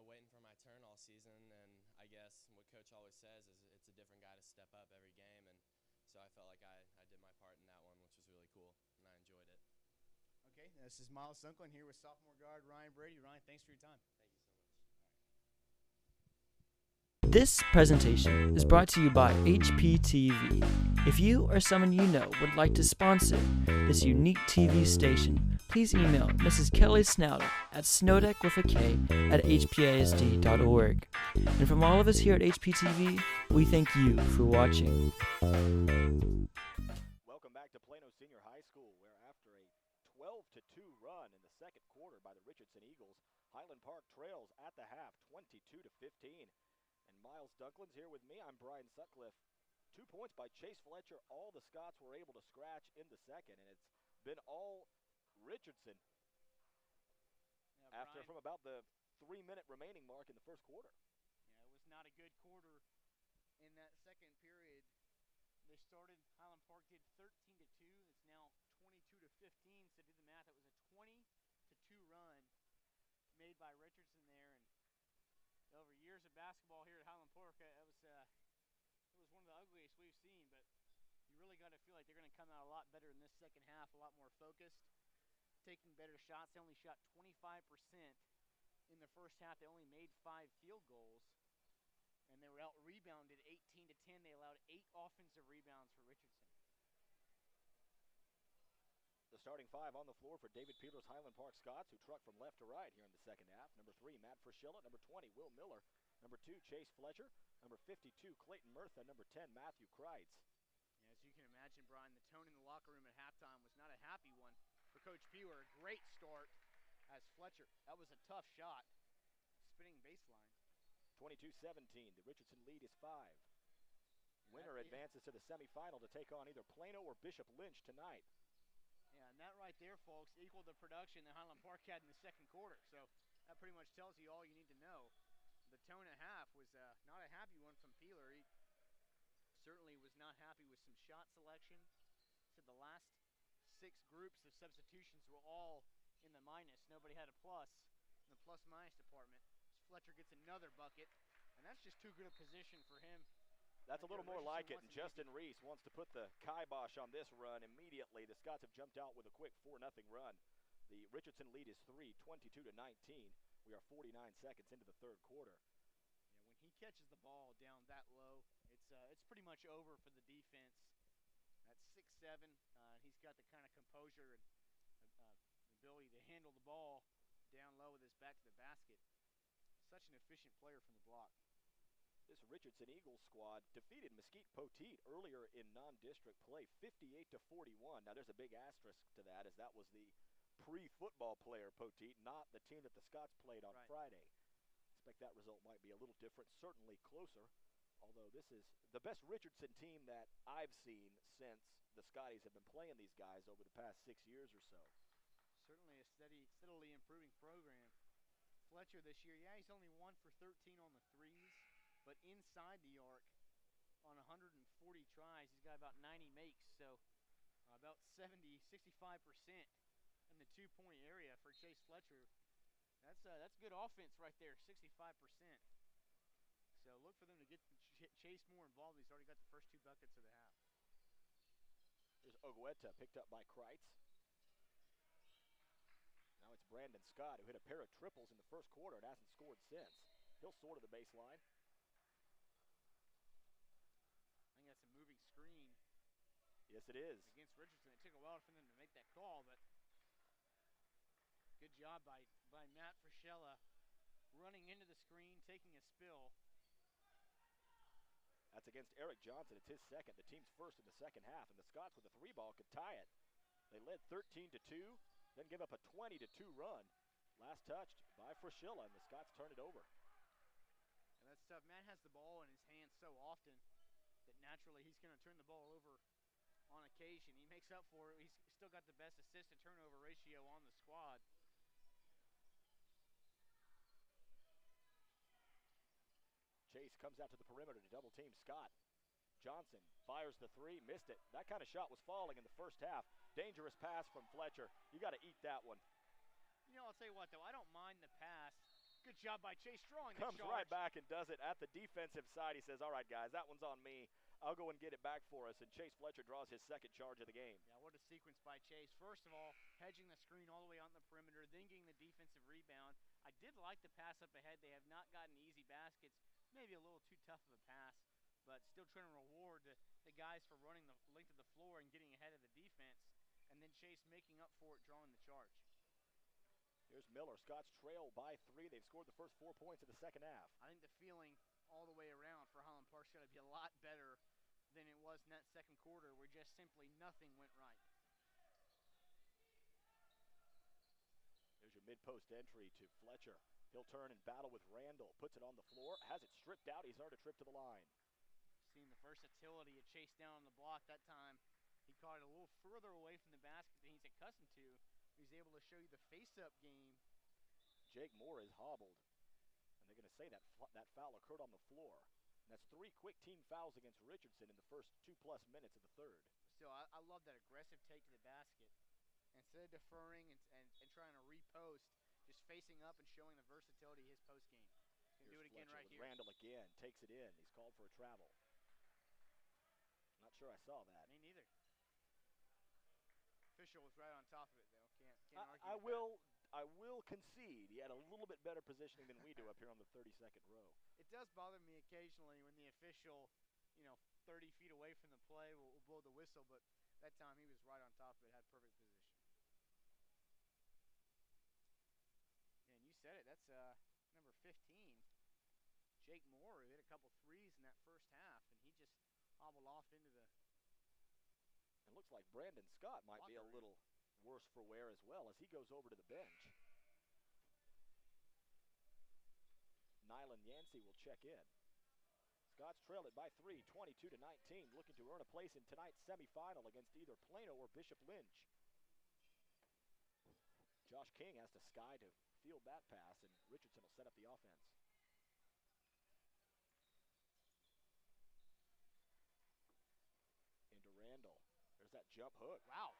waiting for my turn all season, and I guess what Coach always says is it's a different guy to step up every game, and so I felt like I did my part in that one, which was really cool, and I enjoyed it. Okay, this is Miles Sunklin here with sophomore guard Ryan Brady. Ryan, thanks for your time. Thank you so much. This presentation is brought to you by HPTV. If you or someone you know would like to sponsor this unique TV station, please email Mrs. Kelly Snowder at snowdeck@hpasd.org. And from all of us here at HPTV, we thank you for watching. Welcome back to Plano Senior High School, where after a 12-2 run in the second quarter by the Richardson Eagles, Highland Park trails at the half 22-15. And Miles Dunklin's here with me. I'm Brian Sutcliffe. 2 points by Chase Fletcher. All the Scots were able to scratch in the second, and it's been all Richardson from about the 3-minute remaining mark in the first quarter. Yeah, it was not a good quarter in that second period. They started, Highland Park did 13-2. It's now 22-15. So do the math. It was a 20-2 run made by Richardson there, and over years of basketball here at Highland Park, it was one of the ugliest we've seen, but you really got to feel like they're going to come out a lot better in this second half, a lot more focused, taking better shots. They only shot 25% in the first half. They only made 5 field goals, and they were out-rebounded 18-10. They allowed 8 offensive rebounds for Richardson. The starting 5 on the floor for David Peeler's Highland Park Scots, who truck from left to right here in the second half. Number 3, Matt Frischilla. Number 20, Will Miller. Number 2, Chase Fletcher. Number 52, Clayton Murtha. Number 10, Matthew Kreitz. Yeah, as you can imagine, Brian, the tone in the locker room at halftime was not a happy one for Coach Peeler. A great start as Fletcher. That was a tough shot. Spinning baseline. 22-17. The Richardson lead is 5. Winner advances to the semifinal to take on either Plano or Bishop Lynch tonight. Yeah, and that right there, folks, equaled the production that Highland Park had in the second quarter. So that pretty much tells you all you need to know. The tone at half was not a happy one from Peeler. He certainly was not happy with some shot selection. Said the last 6 groups of substitutions were all in the minus. Nobody had a plus in the plus-minus department. Fletcher gets another bucket, and that's just too good a position for him. That's a little more like it, and Justin Reese wants to put the kibosh on this run immediately. The Scots have jumped out with a quick 4-0 run. The Richardson lead is 3, 22-19. We are 49 seconds into the third quarter. Yeah, when he catches the ball down that low, it's pretty much over for the defense. At 6'7", he's got the kind of composure and ability to handle the ball down low with his back to the basket. Such an efficient player from the block. This Richardson Eagles squad defeated Mesquite Poteet earlier in non-district play, 58-41. Now, there's a big asterisk to that, as that was the pre-football player Poteet, not the team that the Scots played on Friday. Expect that result might be a little different, certainly closer, although this is the best Richardson team that I've seen since the Scotties have been playing these guys over the past 6 years or so. Certainly a steadily improving program. Fletcher this year, yeah, he's only 1 for 13 on the threes. But inside the arc, on 140 tries, he's got about 90 makes, so about 65% in the two-point area for Chase Fletcher. That's good offense right there, 65%. So look for them to get Chase more involved. He's already got the first 2 buckets of the half. Here's Ogueta picked up by Kreitz. Now it's Brandon Scott, who hit a pair of triples in the first quarter and hasn't scored since. He'll soar to the baseline. I think that's a moving screen. Yes, it is. Against Richardson. It took a while for them to make that call, but good job by Matt Frischella running into the screen, taking a spill. That's against Eric Johnson. It's his second. The team's first in the second half, and the Scots with a 3-ball could tie it. They led 13-2, then give up a 20-2 run. Last touched by Frischella, and the Scots turn it over. And that's tough. Matt has the ball in his hands so often that naturally he's going to turn the ball over on occasion. He makes up for it. He's still got the best assist to turnover ratio on the squad. Chase comes out to the perimeter to double team Scott. Johnson fires the three, missed it. That kind of shot was falling in the first half. Dangerous pass from Fletcher. You got to eat that one. You know, I'll tell you what, though, I don't mind the pass. Good job by Chase drawing the charge. Comes right back and does it at the defensive side. He says, all right, guys, that one's on me. I'll go and get it back for us. And Chase Fletcher draws his second charge of the game. Yeah, what a sequence by Chase. First of all, hedging the screen all the way on the perimeter, then getting the defensive rebound. I did like the pass up ahead. They have not gotten easy baskets. Maybe a little too tough of a pass, but still trying to reward the guys for running the length of the floor and getting ahead of the defense. And then Chase making up for it, drawing the charge. Here's Miller. Scots trail by 3. They've scored the first 4 points of the second half. I think the feeling all the way around for Highland Park's got to be a lot better than it was in that second quarter where just simply nothing went right. There's your mid-post entry to Fletcher. He'll turn and battle with Randall. Puts it on the floor. Has it stripped out. He's earned a trip to the line. Seeing the versatility of Chase down on the block that time. He caught it a little further away from the basket than he's accustomed to. He's able to show you the face-up game. Jake Moore is hobbled. And they're going to say that foul occurred on the floor. And that's 3 quick team fouls against Richardson in the first 2+ minutes of the third. Still, I love that aggressive take to the basket. Instead of deferring and trying to repost, just facing up and showing the versatility of his post game. He's going to do it again right here. Randall again, takes it in. He's called for a travel. Not sure I saw that. Me neither. Official was right on top of it, though. Can't I argue will concede he had a little bit better positioning than we do up here on the 32nd row. It does bother me occasionally when the official, 30 feet away from the play will blow the whistle, but that time he was right on top of it, had perfect position. And you said it, that's number 15, Jake Moore, who hit a couple threes in that first half, and he just hobbled off into the It looks like Brandon Scott might be a little worse for wear as well as he goes over to the bench. Nylan Yancey will check in. Scots trail it by 3, 22-19, looking to earn a place in tonight's semifinal against either Plano or Bishop Lynch. Josh King has to sky to field that pass, and Richardson will set up the offense. Into Randall. There's that jump hook. Wow,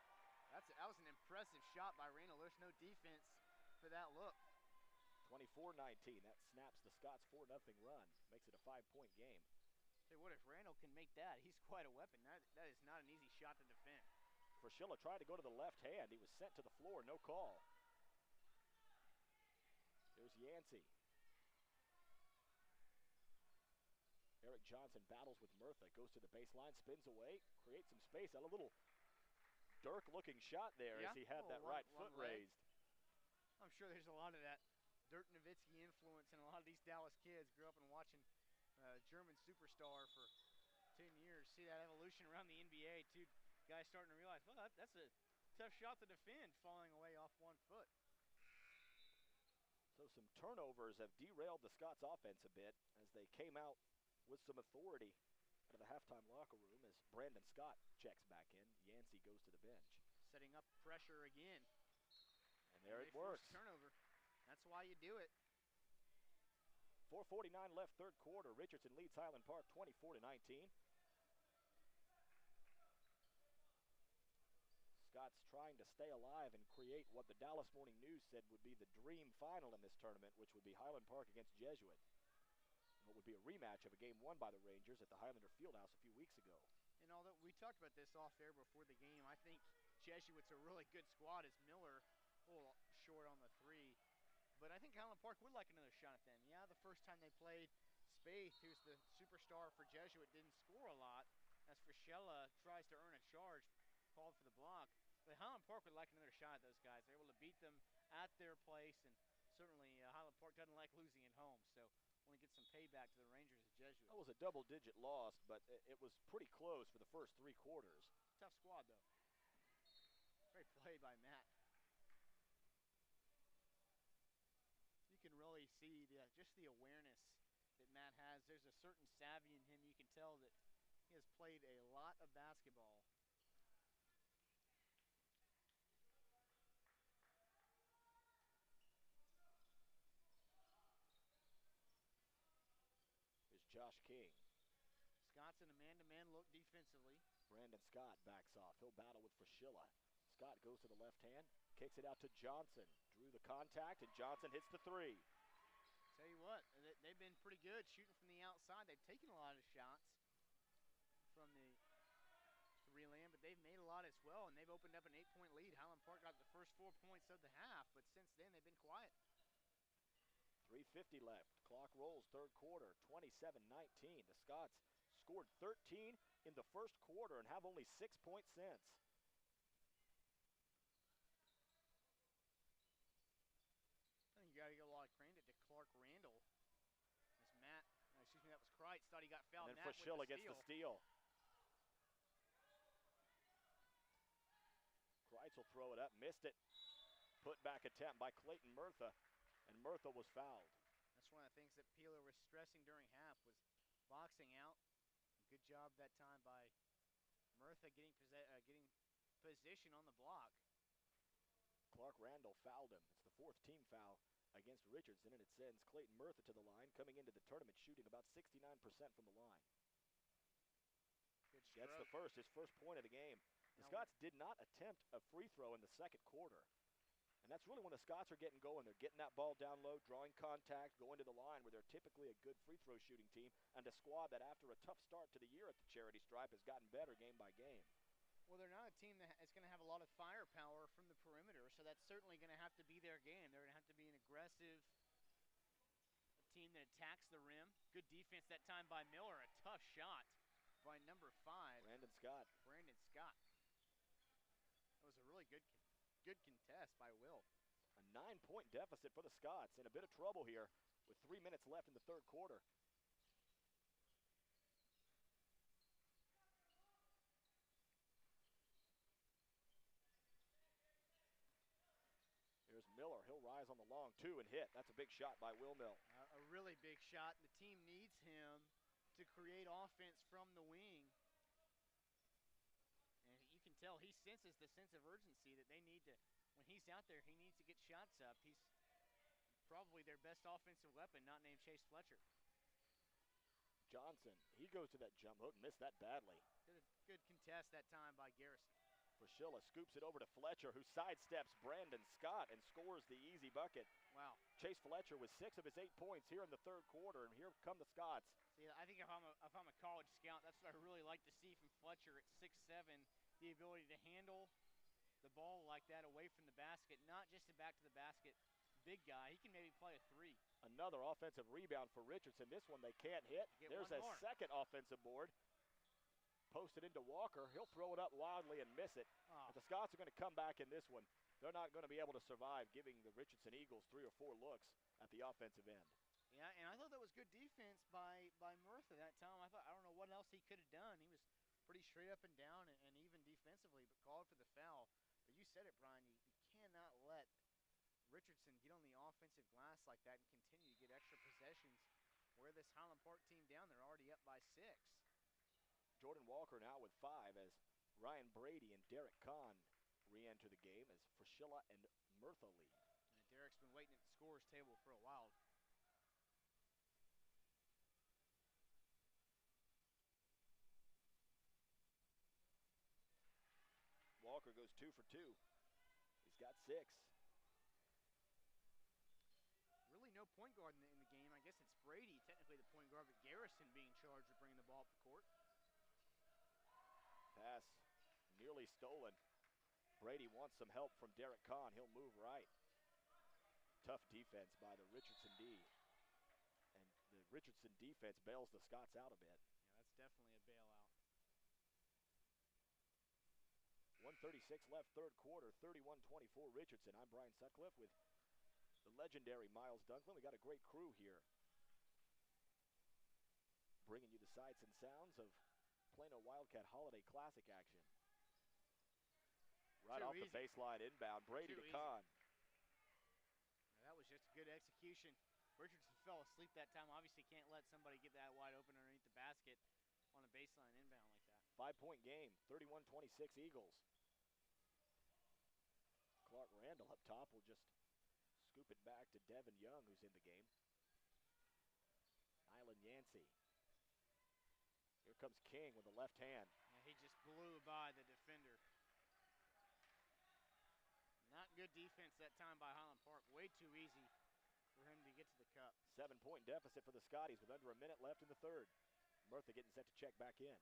that was an impressive shot by Randall. There's no defense for that look. 24-19, that snaps the Scots 4-0 run. Makes it a 5-point game. Say what, if Randall can make that, he's quite a weapon. That is not an easy shot to defend. Frischella tried to go to the left hand. He was sent to the floor, no call. There's Yancey. Eric Johnson battles with Murtha, goes to the baseline, spins away, creates some space. Had a little Dirk-looking shot there as he had that right foot raised. I'm sure there's a lot of that Dirk Nowitzki influence, and a lot of these Dallas kids grew up and watching German superstar for 10 years. See that evolution around the NBA, too. Guys starting to realize, well, that's a tough shot to defend, falling away off one foot. So some turnovers have derailed the Scots offense a bit as they came out with some authority out of the halftime locker room as Brandon Scott checks back in. Yancey goes to the bench. Setting up pressure again. And there it works. Turnover. That's why you do it. 4:49 left third quarter. Richardson leads Highland Park 24-19. Scots trying to stay alive and create what the Dallas Morning News said would be the dream final in this tournament, which would be Highland Park against Jesuit. What would be a rematch of a game won by the Rangers at the Highlander Fieldhouse a few weeks ago. And although we talked about this off air before the game, I think Jesuit's a really good squad as Miller a little short on the three. But I think Highland Park would like another shot at them. Yeah, the first time they played, Spaeth, who's the superstar for Jesuit, didn't score a lot. As Frischella tries to earn a charge, called for the block. But Highland Park would like another shot at those guys. They're able to beat them at their place, and certainly Highland Park doesn't like losing at home. So want to get some payback to the Rangers at Jesuit. That was a double-digit loss, but it was pretty close for the first 3 quarters. Tough squad, though. Great play by Matt. You can really see just the awareness that Matt has. There's a certain savvy in him. You can tell that he has played a lot of basketball. Here's Josh King. Scott's in a man-to-man look defensively. Brandon Scott backs off. He'll battle with Frischella. Scott goes to the left hand, kicks it out to Johnson. Drew the contact, and Johnson hits the 3. Tell you what, they've been pretty good shooting from the outside. They've taken a lot of shots from the 3 land, but they've made a lot as well, and they've opened up an 8-point lead. Highland Park got the first 4 points of the half, but since then they've been quiet. 3:50 left. Clock rolls, third quarter, 27-19. The Scots scored 13 in the first quarter and have only 6 points since. I think you got to give a lot of credit to Clark Randall. As Matt, that was Kreitz, thought he got fouled. And then Frischella gets the steal. Kreitz will throw it up, missed it. Put back attempt by Clayton Murtha, and Murtha was fouled. That's one of the things that Peeler was stressing during half was boxing out. Good job that time by Murtha getting position on the block. Clark Randall fouled him. It's the 4th team foul against Richardson, and it sends Clayton Murtha to the line, coming into the tournament shooting about 69% from the line. Gets the his first point of the game. The Scots did not attempt a free throw in the second quarter. And that's really when the Scots are getting going. They're getting that ball down low, drawing contact, going to the line where they're typically a good free throw shooting team, and a squad that after a tough start to the year at the Charity Stripe has gotten better game by game. Well, they're not a team that is going to have a lot of firepower from the perimeter, so that's certainly going to have to be their game. They're going to have to be an aggressive team that attacks the rim. Good defense that time by Miller. A tough shot by number 5. Brandon Scott. That was a really good contest by Will. A 9-point deficit for the Scots. In a bit of trouble here with 3 minutes left in the third quarter. Here's Miller. He'll rise on the long 2 and hit. That's a big shot by Will Mill. A really big shot. The team needs him to create offense from the wing. And you can tell he senses the sense of urgency that they need to, when he's out there, he needs to get shots up. He's probably their best offensive weapon, not named Chase Fletcher. Johnson, he goes to that jump hook, missed that badly. Did a good contest that time by Garrison. Frischella scoops it over to Fletcher, who sidesteps Brandon Scott and scores the easy bucket. Wow. Chase Fletcher with 6 of his 8 points here in the third quarter, and here come the Scots. See, I think if I'm a college scout, that's what I really like to see from Fletcher at 6'7", the ability to handle the ball like that away from the basket, not just the back to the basket. Big guy, he can maybe play a 3. Another offensive rebound for Richardson. This one they can't hit. There's a second offensive board. Posted into Walker. He'll throw it up wildly and miss it. Oh. But the Scots are going to come back in this one. They're not going to be able to survive, giving the Richardson Eagles 3 or 4 looks at the offensive end. Yeah, and I thought that was good defense by Murtha that time. I don't know what else he could have done. He was pretty straight up and down and even defensively, but called for the foul. But you said it, Brian. You cannot let Richardson get on the offensive glass like that and continue to get extra possessions. Wear this Highland Park team down. They're already up by 6. Jordan Walker now with 5 as Ryan Brady and Derek Kahn re-enter the game as Frischella and Murtha lead. And Derek's been waiting at the scorer's table for a while. Walker goes 2 for 2. He's got 6. Really no point guard in the game. I guess it's Brady, technically the point guard, but Garrison being charged with bringing the ball up the court. Pass nearly stolen. Brady wants some help from Derek Kahn. He'll move right. Tough defense by the Richardson D. And the Richardson defense bails the Scots out a bit. Yeah, that's definitely a bailout. 1:36 left third quarter, 31-24 Richardson. I'm Brian Sutcliffe with the legendary Miles Dunklin. We got a great crew here, bringing you the sights and sounds of Plano Wildcat Holiday Classic action. Right off the baseline inbound, Brady to Kahn. Yeah, that was just good execution. Richardson fell asleep that time. Obviously can't let somebody get that wide open underneath the basket on a baseline inbound like that. 5-point game, 31-26 Eagles. Clark Randall up top will just scoop it back to Devin Young, who's in the game. Nylan Yancey. Here comes King with the left hand. Yeah, he just blew by the defender. Not good defense that time by Highland Park. Way too easy for him to get to the cup. 7-point deficit for the Scotties with under a minute left in the third. Murtha getting set to check back in.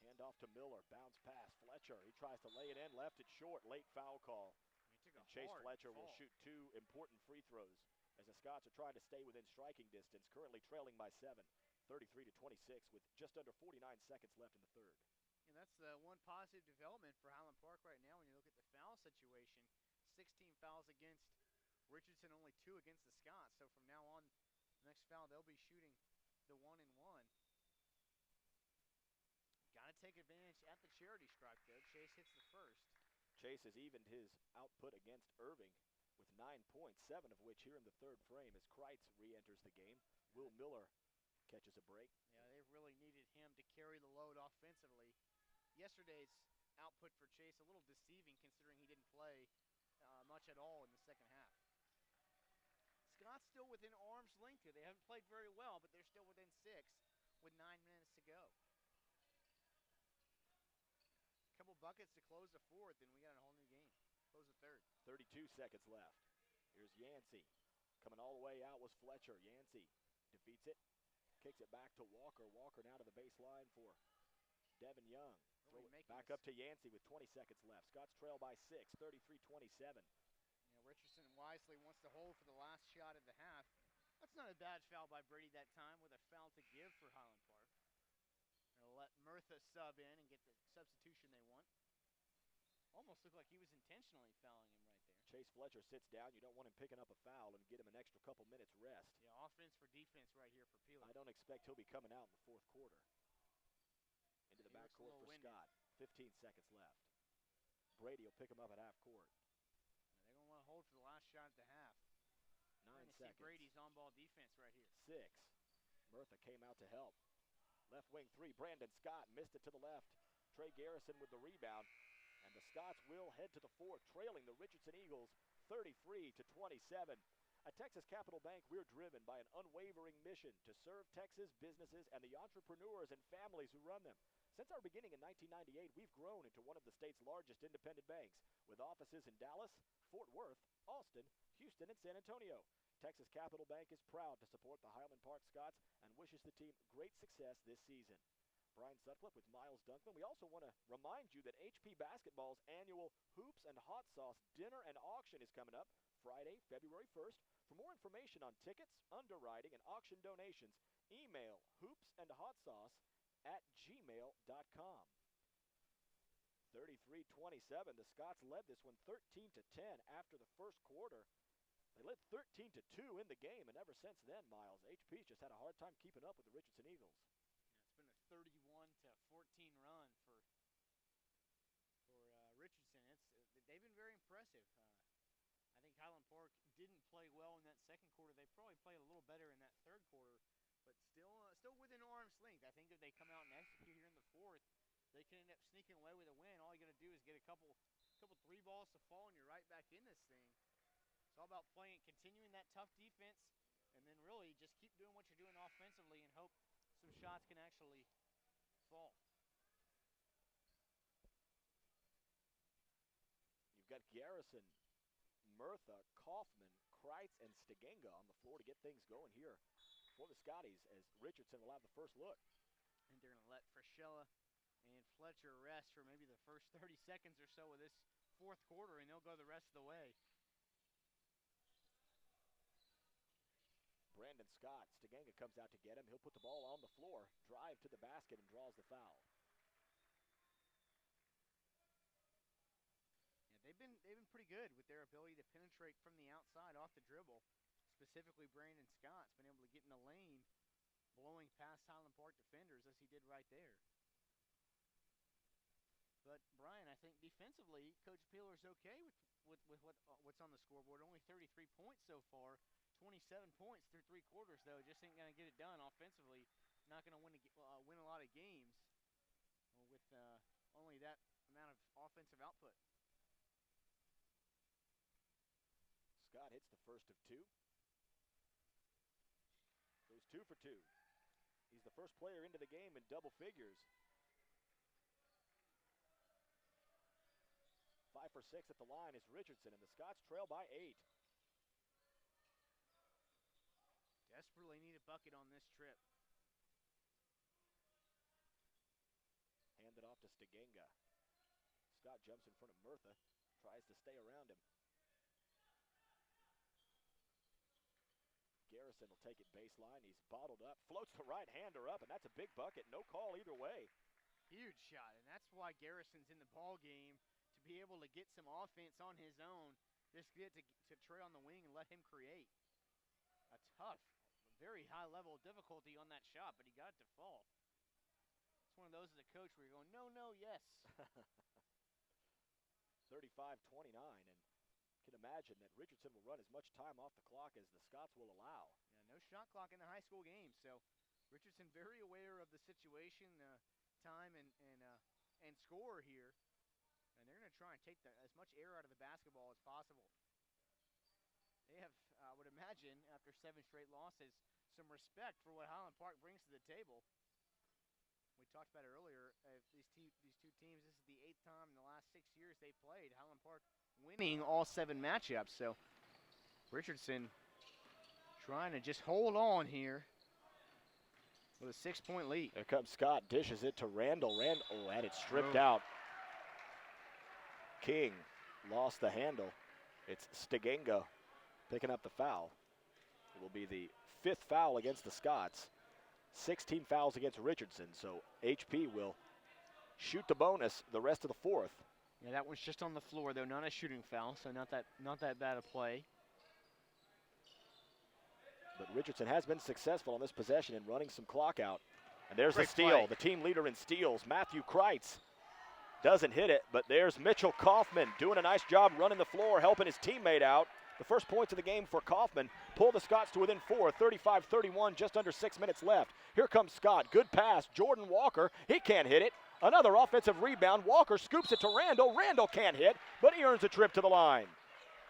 Hand off to Miller, bounce pass, Fletcher. He tries to lay it in, left it short, late foul call. And Chase Fletcher will shoot 2 important free throws as the Scots are trying to stay within striking distance, currently trailing by 7, 33-26 with just under 49 seconds left in the third. And that's the one positive development for Highland Park right now when you look at the foul situation. 16 fouls against Richardson, only 2 against the Scots. So from now on, the next foul, they'll be shooting the 1-and-1. Got to take advantage at the charity stripe, though. Chase hits the first. Chase has evened his output against Irving with 9 points, 7 of which here in the third frame as Kreitz re-enters the game. Will Miller catches a break. Yeah, they really needed him to carry the load offensively. Yesterday's output for Chase a little deceiving considering he didn't play much at all in the second half. Scott's still within arm's length here. They haven't played very well, but they're still within 6 with 9 minutes to go. A couple buckets to close the fourth, and we got a whole new game. Close the third. 32 seconds left. Here's Yancey. Coming all the way out was Fletcher. Yancey defeats it, kicks it back to Walker. Walker now to the baseline for Devin Young. Back up to Yancey with 20 seconds left. Scots trail by 6, 33-27. Yeah, Richardson wisely wants to hold for the last shot of the half. That's not a bad foul by Brady that time with a foul to give for Highland Park. They'll let Murtha sub in and get the substitution they want. Almost looked like he was intentionally fouling him right there. Chase Fletcher sits down. You don't want him picking up a foul and get him an extra couple minutes rest. Yeah, offense for defense right here for Peeler. I don't expect he'll be coming out in the fourth quarter. Into the backcourt for Scott. 15 seconds left. Brady will pick him up at half court. Yeah, they're going to want to hold for the last shot at the half. 9 seconds. See Brady's on-ball defense right here. 6. Murtha came out to help. Left wing 3. Brandon Scott missed it to the left. Trey Garrison with the rebound. And the Scots will head to the fourth, trailing the Richardson Eagles 33-27. At Texas Capital Bank, we're driven by an unwavering mission to serve Texas businesses and the entrepreneurs and families who run them. Since our beginning in 1998, we've grown into one of the state's largest independent banks, with offices in Dallas, Fort Worth, Austin, Houston, and San Antonio. Texas Capital Bank is proud to support the Highland Park Scots and wishes the team great success this season. Brian Sutcliffe with Miles Dunklin. We also want to remind you that HP Basketball's annual Hoops and Hot Sauce dinner and auction is coming up Friday, February 1st. For more information on tickets, underwriting, and auction donations, email hoopsandhotsauce@gmail.com. 33-27. The Scots led this one 13-10 after the first quarter. They led 13-2 in the game, and ever since then, Miles, HP's just had a hard time keeping up with the Richardson Eagles. Yeah, it's been a 31-14 run for Richardson. They've been very impressive. I think Highland Park didn't play well in that second quarter. They probably played a little better in that third quarter, but still within arm's length. I think if they come out and execute here in the fourth, they can end up sneaking away with a win. All you got to do is get a couple 3 balls to fall, and you're right back in this thing. It's all about continuing that tough defense, and then really just keep doing what you're doing offensively and hope some shots can actually fall. You've got Garrison, Murtha, Kaufman, Kreitz, and Stegenga on the floor to get things going here for the Scotties as Richardson will have the first look. And they're going to let Frischella and Fletcher a rest for maybe the first 30 seconds or so of this fourth quarter, and they'll go the rest of the way. Brandon Scott, Stiganga comes out to get him. He'll put the ball on the floor, drive to the basket, and draws the foul. Yeah, they've been pretty good with their ability to penetrate from the outside off the dribble. Specifically, Brandon Scott's been able to get in the lane, blowing past Highland Park defenders as he did right there. But, Brian, I think defensively, Coach Peeler's okay with what's on the scoreboard. Only 33 points so far, 27 points through 3 quarters, though. Just ain't going to get it done offensively. Not going to win a lot of games with only that amount of offensive output. Scott hits the first of 2. Goes 2 for 2. He's the first player into the game in double figures. 5 for 6 at the line is Richardson, and the Scots trail by 8. Desperately need a bucket on this trip. Handed off to Stiganga. Scott jumps in front of Murtha, tries to stay around him. Garrison will take it baseline. He's bottled up, floats the right-hander up, and that's a big bucket. No call either way. Huge shot, and that's why Garrison's in the ball game, to be able to get some offense on his own, just get to Trey on the wing and let him create. A tough, very high level of difficulty on that shot, but he got it to fall. It's one of those as a coach where you're going, no, no, yes. 35-29, and can imagine that Richardson will run as much time off the clock as the Scots will allow. Yeah, no shot clock in the high school game, so Richardson very aware of the situation, time, and score here, and they're going to try and take as much air out of the basketball as possible. They have, I would imagine, after 7 straight losses, some respect for what Highland Park brings to the table. We talked about it earlier. These two teams, this is the 8th time in the last 6 years they've played. Highland Park winning all 7 matchups. So Richardson trying to just hold on here with a 6-point lead. There comes Scott, dishes it to Randall. Randall had it stripped out. King lost the handle. It's Stiganga picking up the foul. It will be the 5th foul against the Scots. 16 fouls against Richardson, so HP will shoot the bonus the rest of the 4th. Yeah, that one's just on the floor, though, not a shooting foul, so not that bad a play. But Richardson has been successful on this possession in running some clock out. And there's Great the steal, play. the team leader in steals. Matthew Kreitz doesn't hit it, but there's Mitchell Kaufman doing a nice job running the floor, helping his teammate out. The first points of the game for Kaufman. Pull the Scots to within 4, 35-31, just under 6 minutes left. Here comes Scott, good pass. Jordan Walker, he can't hit it. Another offensive rebound. Walker scoops it to Randall. Randall can't hit, but he earns a trip to the line.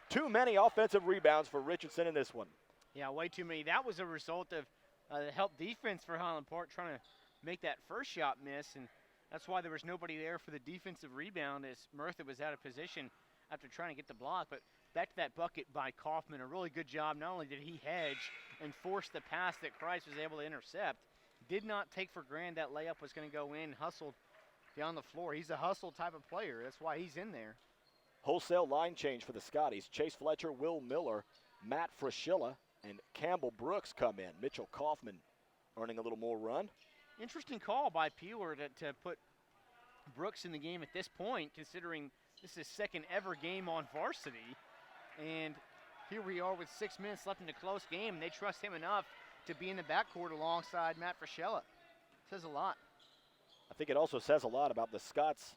Too many offensive rebounds for Richardson in this one. Yeah, way too many. That was a result of the help defense for Highland Park trying to make that first shot miss, and that's why there was nobody there for the defensive rebound as Murtha was out of position after trying to get the block. But back to that bucket by Kaufman, a really good job. Not only did he hedge and force the pass that Kreitz was able to intercept, did not take for granted that layup was going to go in, hustled down the floor. He's a hustle type of player. That's why he's in there. Wholesale line change for the Scotties. Chase Fletcher, Will Miller, Matt Fraschilla, and Campbell Brooks come in. Mitchell Kaufman earning a little more run. Interesting call by Peeler to put Brooks in the game at this point, considering this is his second ever game on varsity. And here we are with 6 minutes left in the close game, and they trust him enough to be in the backcourt alongside Matt Fraschilla. Says a lot. I think it also says a lot about the Scots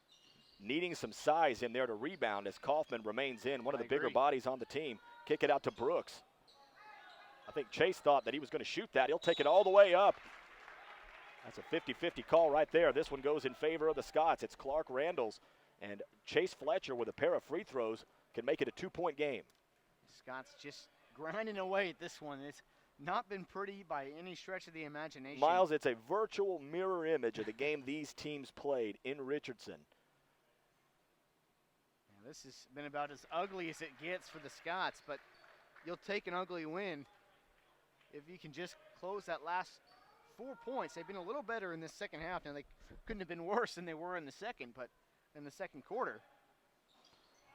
needing some size in there to rebound as Kaufman remains in, one of the bigger bodies on the team. Kick it out to Brooks. I think Chase thought that he was going to shoot that. He'll take it all the way up. That's a 50-50 call right there. This one goes in favor of the Scots. It's Clark Randalls, and Chase Fletcher with a pair of free throws can make it a 2-point game. Scots just grinding away at this one. It's not been pretty by any stretch of the imagination. Miles, it's a virtual mirror image of the game these teams played in Richardson. Yeah, this has been about as ugly as it gets for the Scots, but you'll take an ugly win if you can just close that last 4 points. They've been a little better in this second half. Now, they couldn't have been worse than they were in the second, but in the second quarter.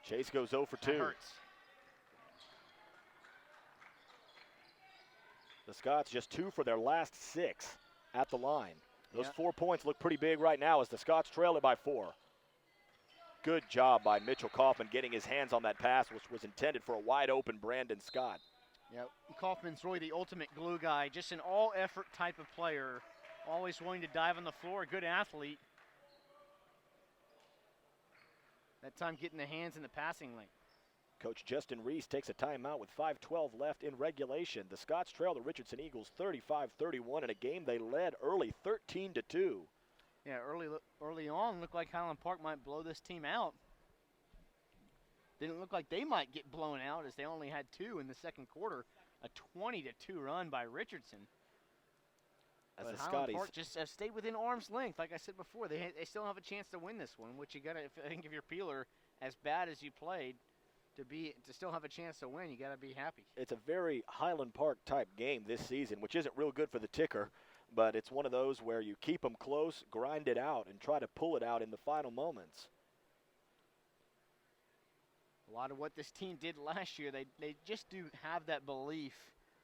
Chase goes 0 for 2. That hurts. The Scots just 2 for their last 6 at the line. Those Yeah. 4 points look pretty big right now as the Scots trail it by 4. Good job by Mitchell Kaufman getting his hands on that pass, which was intended for a wide open Brandon Scott. Yeah, Kaufman's really the ultimate glue guy, just an all-effort type of player, always willing to dive on the floor, a good athlete. That time getting the hands in the passing lane. Coach Justin Reese takes a timeout with 5:12 left in regulation. The Scots trail the Richardson Eagles 35-31 in a game they led early 13-2. Yeah, early on, looked like Highland Park might blow this team out. Didn't look like they might get blown out as they only had 2 in the second quarter. A 20-2 run by Richardson. As But the Highland Scotties Park just have stayed within arm's length. Like I said before, they still have a chance to win this one, which you gotta. I think if you're Peeler, as bad as you played, to still have a chance to win, you gotta be happy. it's a very Highland Park type game this season, which isn't real good for the ticker, but it's one of those where you keep them close, grind it out, and try to pull it out in the final moments. A lot of what this team did last year, they just do have that belief,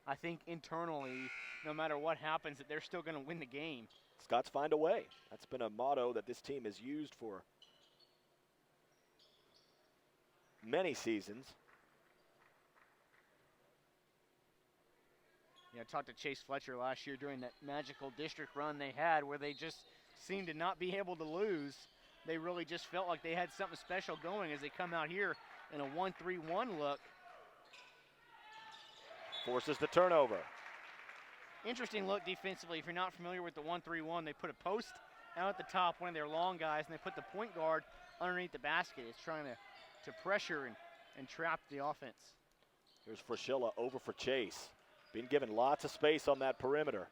I think, internally, no matter what happens, that they're still going to win the game. Scots find a way. That's been a motto that this team has used for many seasons. I talked to Chase Fletcher last year during that magical district run they had where they just seemed to not be able to lose. They really just felt like they had something special going as they come out here in a 1-3-1 look. Forces the turnover. Interesting look defensively. If you're not familiar with the 1-3-1, they put a post out at the top, one of their long guys, and they put the point guard underneath the basket. It's trying to pressure and trap the offense. Here's Frischilla over for Chase. Being given lots of space on that perimeter.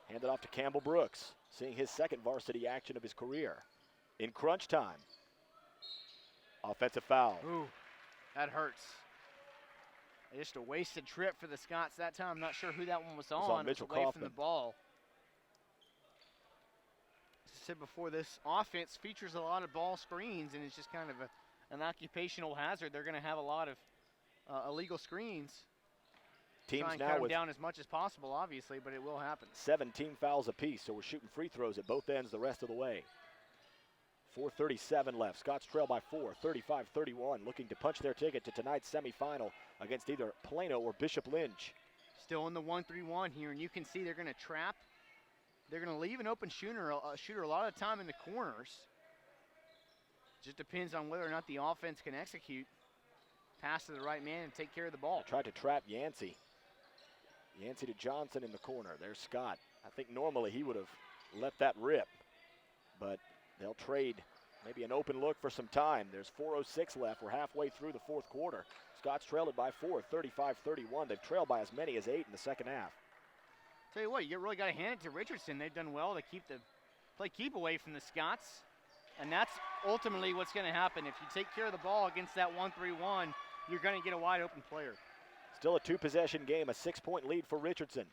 Handed off to Campbell Brooks, seeing his second varsity action of his career. In crunch time. Offensive foul. Ooh, that hurts. Just a wasted trip for the Scots that time. Not sure who that one was on. on Mitchell It was away Kaufman. from the ball. As I said before, this offense features a lot of ball screens, and it's just kind of an occupational hazard. They're going to have a lot of illegal screens. Teams Try and now cut them with down as much as possible, obviously, but it will happen. 17 fouls apiece, so we're shooting free throws at both ends the rest of the way. 4:37 left. Scots trail by 4, 35-31, looking to punch their ticket to tonight's semifinal against either Plano or Bishop Lynch. Still in the 1-3-1 here, and you can see they're going to trap. They're going to leave an open shooter a lot of time in the corners. Just depends on whether or not the offense can execute. Pass to the right man and take care of the ball. Tried to trap Yancey. Yancey to Johnson in the corner. There's Scott. I think normally he would have let that rip, but they'll trade maybe an open look for some time. There's 4:06 left. We're halfway through the fourth quarter. Scots trailed it by 4, 35-31. They've trailed by as many as 8 in the second half. Tell you what, you really got to hand it to Richardson. They've done well to keep away from the Scots, and that's ultimately what's going to happen. If you take care of the ball against that 1-3-1, you're going to get a wide open player. Still a 2-possession game, a 6-point lead for Richardson.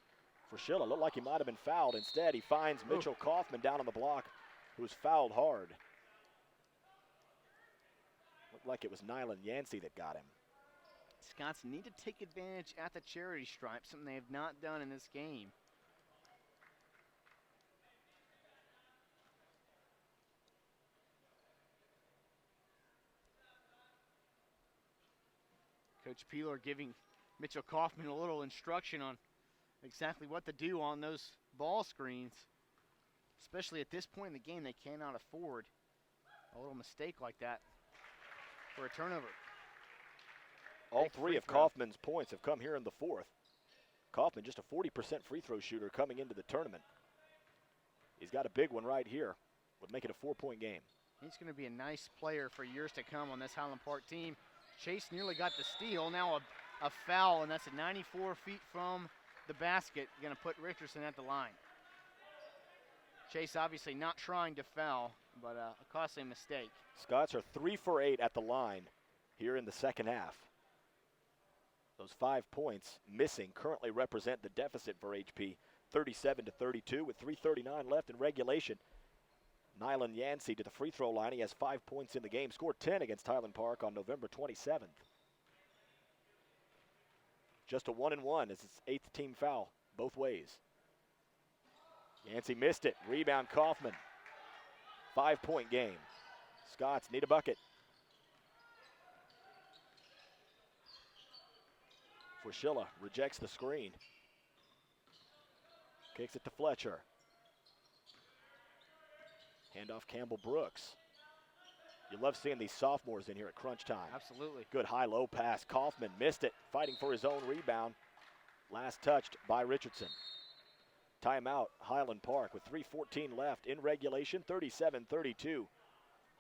Frischilla looked like he might have been fouled. Instead, he finds Mitchell Kaufman down on the block, who was fouled hard. Looked like it was Nylan Yancey that got him. Scots need to take advantage at the charity stripe, something they have not done in this game. Coach Peeler giving Mitchell Kaufman a little instruction on exactly what to do on those ball screens. Especially at this point in the game, they cannot afford a little mistake like that for a turnover. All Big three free of throw. Kaufman's points have come here in the fourth. Kaufman just a 40% free throw shooter coming into the tournament. He's got a big one right here. Would make it a 4-point game. He's going to be a nice player for years to come on this Highland Park team. Chase nearly got the steal. Now a foul, and that's at 94 feet from the basket. Going to put Richardson at the line. Chase obviously not trying to foul, but a costly mistake. Scots are 3 for 8 at the line here in the second half. Those 5 points missing currently represent the deficit for HP 37-32 with 3:39 left in regulation. Nylan Yancey to the free throw line. He has 5 points in the game. Scored 10 against Highland Park on November 27th. Just a 1-and-1 as his 8th team foul both ways. Yancey missed it. Rebound Kaufman. 5-point game. Scots need a bucket. Frischilla rejects the screen. Kicks it to Fletcher. Handoff Campbell Brooks. You love seeing these sophomores in here at crunch time. Absolutely. Good high-low pass. Kaufman missed it, fighting for his own rebound. Last touched by Richardson. Timeout, Highland Park with 3:14 left in regulation, 37-32.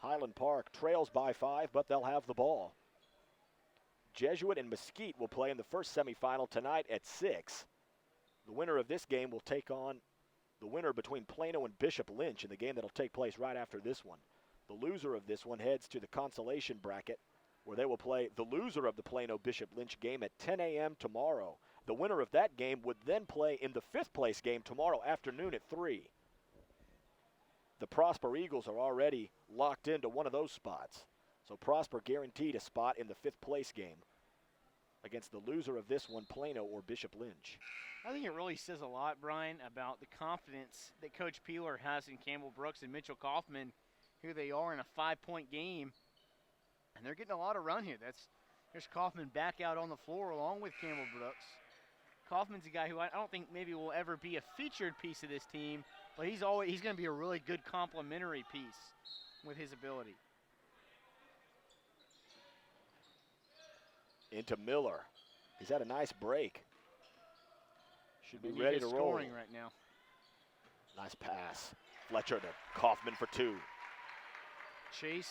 Highland Park trails by 5, but they'll have the ball. Jesuit and Mesquite will play in the first semifinal tonight at 6. The winner of this game will take on the winner between Plano and Bishop Lynch in the game that'll take place right after this one. The loser of this one heads to the consolation bracket, where they will play the loser of the Plano-Bishop Lynch game at 10 a.m. tomorrow. The winner of that game would then play in the 5th place game tomorrow afternoon at 3. The Prosper Eagles are already locked into one of those spots. So Prosper guaranteed a spot in the 5th place game against the loser of this one, Plano or Bishop Lynch. I think it really says a lot, Brian, about the confidence that Coach Peeler has in Campbell Brooks and Mitchell Kaufman. Here they are in a 5-point game, and they're getting a lot of run here. There's Kaufman back out on the floor along with Campbell Brooks. Kaufman's a guy who I don't think maybe will ever be a featured piece of this team, but he's going to be a really good complementary piece with his ability. Into Miller. He's had a nice break. Should be ready to roll. Scoring right now. Nice pass. Fletcher to Kaufman for 2. Chase,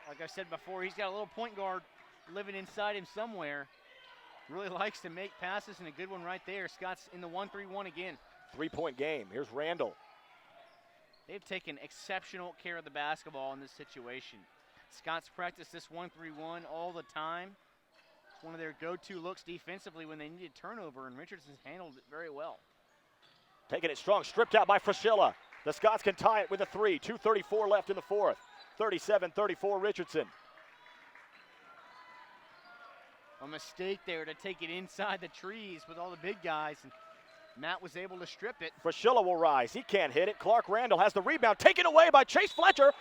like I said before, he's got a little point guard living inside him somewhere. Really likes to make passes, and a good one right there. Scott's in the 1-3-1 again. 3-point game. Here's Randall. They've taken exceptional care of the basketball in this situation. Scott's practiced this 1-3-1 all the time. It's one of their go-to looks defensively when they need a turnover, and Richardson's handled it very well. Taking it strong, stripped out by Frischilla. The Scots can tie it with a 3. 2:34 left in the 4th. 37-34 Richardson. A mistake there to take it inside the trees with all the big guys, and Matt was able to strip it. Frischilla will rise. He can't hit it. Clark Randall has the rebound, taken away by Chase Fletcher.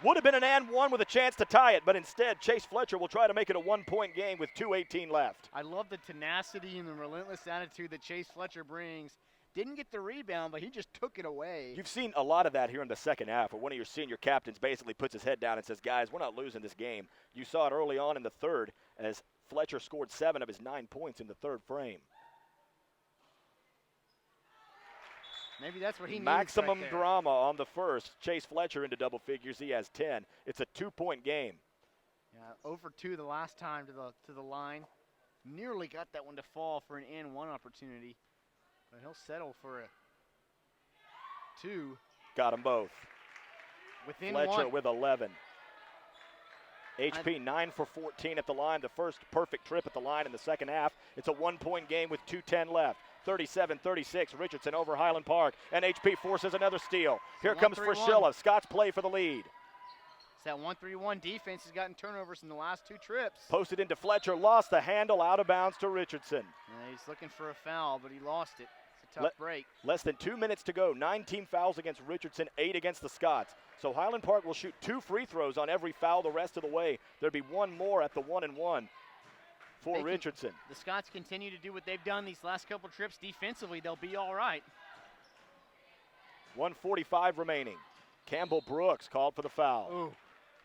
Would have been an and one with a chance to tie it, but instead Chase Fletcher will try to make it a 1-point game with 2:18 left. I love the tenacity and the relentless attitude that Chase Fletcher brings. Didn't get the rebound, but he just took it away. You've seen a lot of that here in the second half, where one of your senior captains basically puts his head down and says, guys, we're not losing this game. You saw it early on in the 3rd as Fletcher scored 7 of his 9 points in the 3rd frame. Maybe that's what he needs. Maximum right drama on the 1st. Chase Fletcher into double figures. He has 10. It's a 2-point game. Yeah, 0 for 2 the last time to the line. Nearly got that one to fall for an and one opportunity. But he'll settle for a 2. Got them both. Within Fletcher 1. with 11. HP 9 for 14 at the line. The first perfect trip at the line in the second half. It's a 1-point game with 2:10 left. 37-36, Richardson over Highland Park, and HP forces another steal. Here comes Frischilla. Scots play for the lead. It's that 1-3-1 defense has gotten turnovers in the last 2 trips. Posted into Fletcher, lost the handle, out of bounds to Richardson. Yeah, he's looking for a foul, but he lost it. It's a tough break. Less than 2 minutes to go. 9 team fouls against Richardson, 8 against the Scots. So Highland Park will shoot 2 free throws on every foul the rest of the way. There'd be 1 more at the 1-and-1 for Richardson. The Scots continue to do what they've done these last couple trips defensively. They'll be all right. 1:45 remaining. Campbell Brooks called for the foul. Ooh,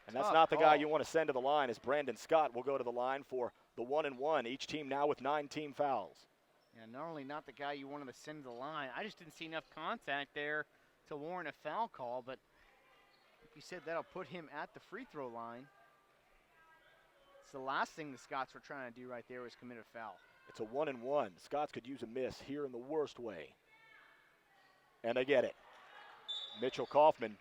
and that's not the guy you want to send to the line, as Brandon Scott will go to the line for the 1-and-1. Each team now with 9 team fouls. Yeah, not only not the guy you wanted to send to the line, I just didn't see enough contact there to warrant a foul call, but like you said, that'll put him at the free throw line. It's the last thing the Scots were trying to do right there was commit a foul. It's a 1-and-1. Scots could use a miss here in the worst way. And they get it. Mitchell Kaufman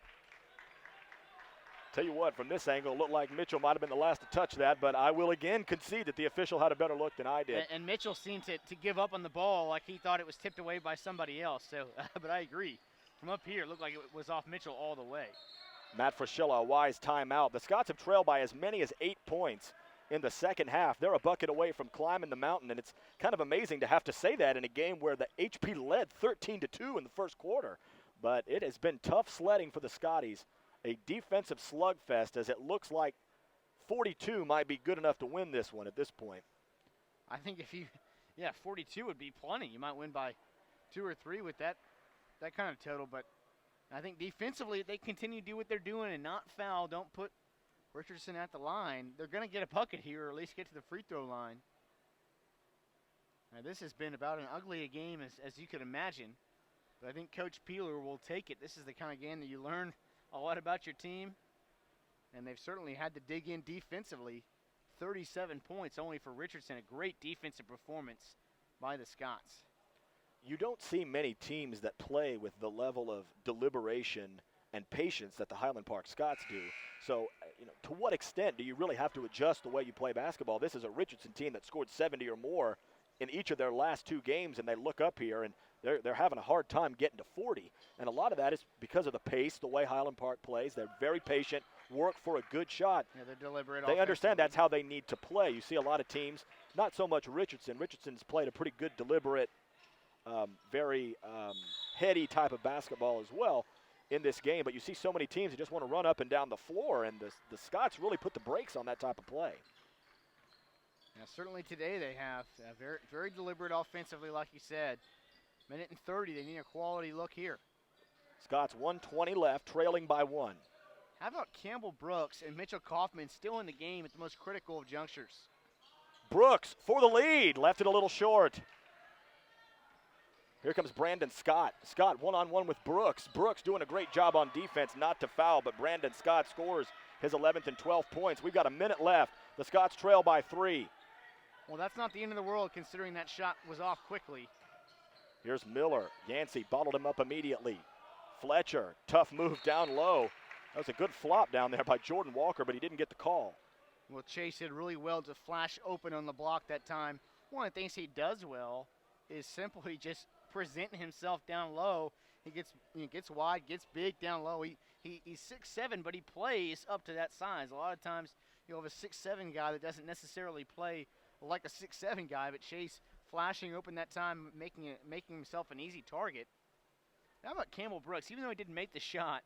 Tell you what, from this angle, it looked like Mitchell might have been the last to touch that, but I will again concede that the official had a better look than I did. And Mitchell seemed to give up on the ball like he thought it was tipped away by somebody else. So, but I agree. From up here, it looked like it was off Mitchell all the way. Matt Fraschilla, a wise timeout. The Scots have trailed by as many as 8 points in the second half. They're a bucket away from climbing the mountain, and it's kind of amazing to have to say that in a game where the HP led 13-2 in the first quarter. But it has been tough sledding for the Scotties. A defensive slugfest, as it looks like 42 might be good enough to win this one at this point. I think 42 would be plenty. You might win by 2 or 3 with that kind of total. But I think defensively, if they continue to do what they're doing and not foul, don't put Richardson at the line, they're going to get a bucket here or at least get to the free throw line. Now, this has been about as ugly a game as you could imagine. But I think Coach Peeler will take it. This is the kind of game that you learn a lot about your team, and they've certainly had to dig in defensively. 37 points only for Richardson, a great defensive performance by the Scots. You don't see many teams that play with the level of deliberation and patience that the Highland Park Scots do. So, to what extent do you really have to adjust the way you play basketball? This is a Richardson team that scored 70 or more in each of their last 2 games, and they look up here and they're having a hard time getting to 40. And a lot of that is because of the pace, the way Highland Park plays. They're very patient, work for a good shot. Yeah, they're deliberate. They understand that's how they need to play. You see a lot of teams, not so much Richardson. Richardson's played a pretty good, deliberate, very heady type of basketball as well in this game. But you see so many teams that just want to run up and down the floor, and the Scots really put the brakes on that type of play. Yeah, certainly today they have very, very deliberate offensively, like you said. Minute and 30, they need a quality look here. Scots 1:20 left, trailing by 1. How about Campbell Brooks and Mitchell Kaufman still in the game at the most critical of junctures? Brooks for the lead, left it a little short. Here comes Brandon Scott. Scott one-on-one with Brooks. Brooks doing a great job on defense not to foul, but Brandon Scott scores his 11th and 12th points. We've got a minute left. The Scots trail by 3. Well, that's not the end of the world considering that shot was off quickly. Here's Miller. Yancey bottled him up immediately. Fletcher, tough move down low. That was a good flop down there by Jordan Walker, but he didn't get the call. Well, Chase did really well to flash open on the block that time. One of the things he does well is simply just present himself down low. He gets wide, gets big down low. He's 6'7", but he plays up to that size. A lot of times you'll have a 6'7" guy that doesn't necessarily play like a 6'7" guy, but Chase flashing open that time, making himself an easy target. How about Campbell Brooks? Even though he didn't make the shot,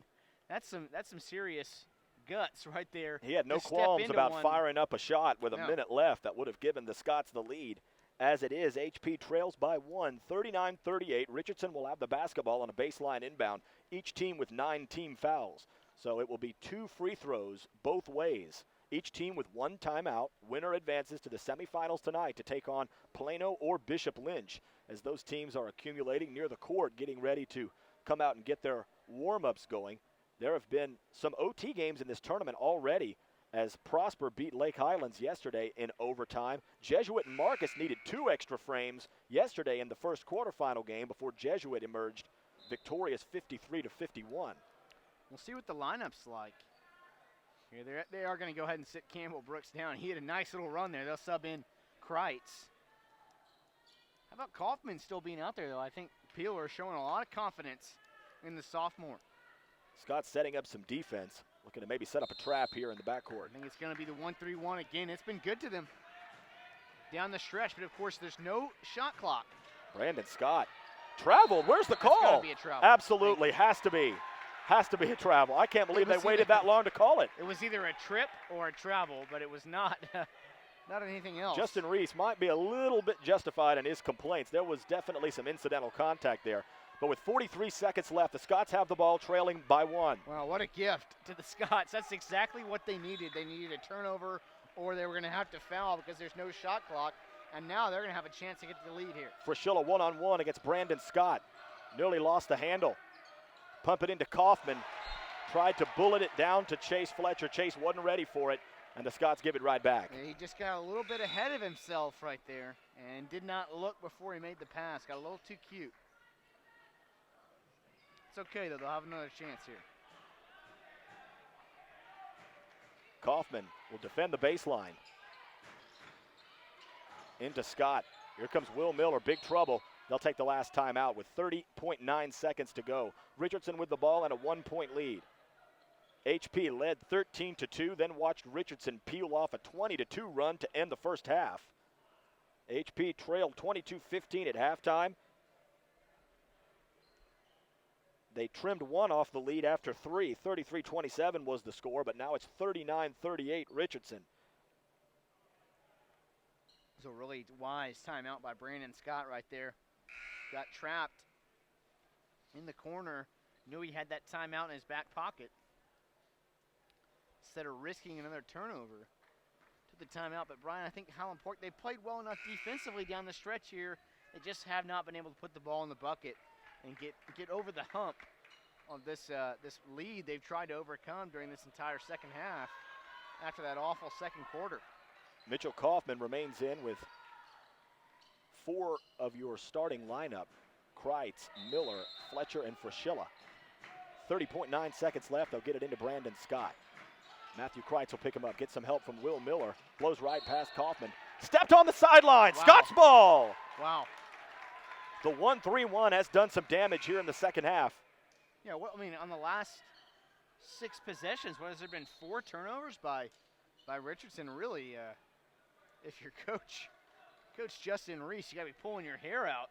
that's some serious guts right there. He had no qualms about firing up a shot with a minute left that would have given the Scots the lead. As it is, HP trails by 1, 39-38. Richardson will have the basketball on a baseline inbound, each team with 9 team fouls. So it will be 2 free throws both ways. Each team with 1 timeout. Winner advances to the semifinals tonight to take on Plano or Bishop Lynch, as those teams are accumulating near the court, getting ready to come out and get their warm-ups going. There have been some OT games in this tournament already, as Prosper beat Lake Highlands yesterday in overtime. Jesuit and Marcus needed 2 extra frames yesterday in the first quarterfinal game before Jesuit emerged victorious 53-51. We'll see what the lineup's like. Here they are going to go ahead and sit Campbell Brooks down. He had a nice little run there. They'll sub in Kreitz. How about Kaufman still being out there, though? I think Peeler is showing a lot of confidence in the sophomore. Scott's setting up some defense, looking to maybe set up a trap here in the backcourt. I think it's going to be the 1-3-1 again. It's been good to them down the stretch, but of course there's no shot clock. Brandon Scott traveled. Where's the call? It's gotta be a travel. Absolutely, has to be. Has to be a travel. I can't believe they waited that long to call it. It was either a trip or a travel, but it was not not anything else. Justin Reese might be a little bit justified in his complaints. There was definitely some incidental contact there. But with 43 seconds left, the Scots have the ball trailing by 1. Wow, what a gift to the Scots. That's exactly what they needed. They needed a turnover, or they were going to have to foul because there's no shot clock. And now they're going to have a chance to get the lead here. Fraschilla one-on-one against Brandon Scott. Nearly lost the handle. Pump it into Kaufman. Tried to bullet it down to Chase Fletcher. Chase wasn't ready for it, and the Scots give it right back. Yeah, he just got a little bit ahead of himself right there and did not look before he made the pass. Got a little too cute. It's okay, though. They'll have another chance here. Kaufman will defend the baseline. Into Scott. Here comes Will Miller, big trouble. They'll take the last time out with 30.9 seconds to go. Richardson with the ball and a 1-point lead. HP led 13-2, then watched Richardson peel off a 20-2 run to end the first half. HP trailed 22-15 at halftime. They trimmed one off the lead after three. 33-27 was the score, but now it's 39-38 Richardson. It was a really wise timeout by Brandon Scott right there. Got trapped in the corner. Knew he had that timeout in his back pocket. Instead of risking another turnover, took the timeout. But Brian, I think Highland Park, they played well enough defensively down the stretch here. They just have not been able to put the ball in the bucket and get over the hump on this lead they've tried to overcome during this entire second half after that awful second quarter. Mitchell Kaufman remains in with 4 of your starting lineup: Kreitz, Miller, Fletcher, and Fraschilla. 30.9 seconds left. They'll get it into Brandon Scott. Matthew Kreitz will pick him up, get some help from Will Miller. Blows right past Kaufman. Stepped on the sideline. Wow. Scott's ball. Wow. The 1-3-1 has done some damage here in the second half. Yeah, well, I mean, on the last 6 possessions, what has there been? 4 turnovers by Richardson? Really, if you're Coach Justin Reese, you got to be pulling your hair out.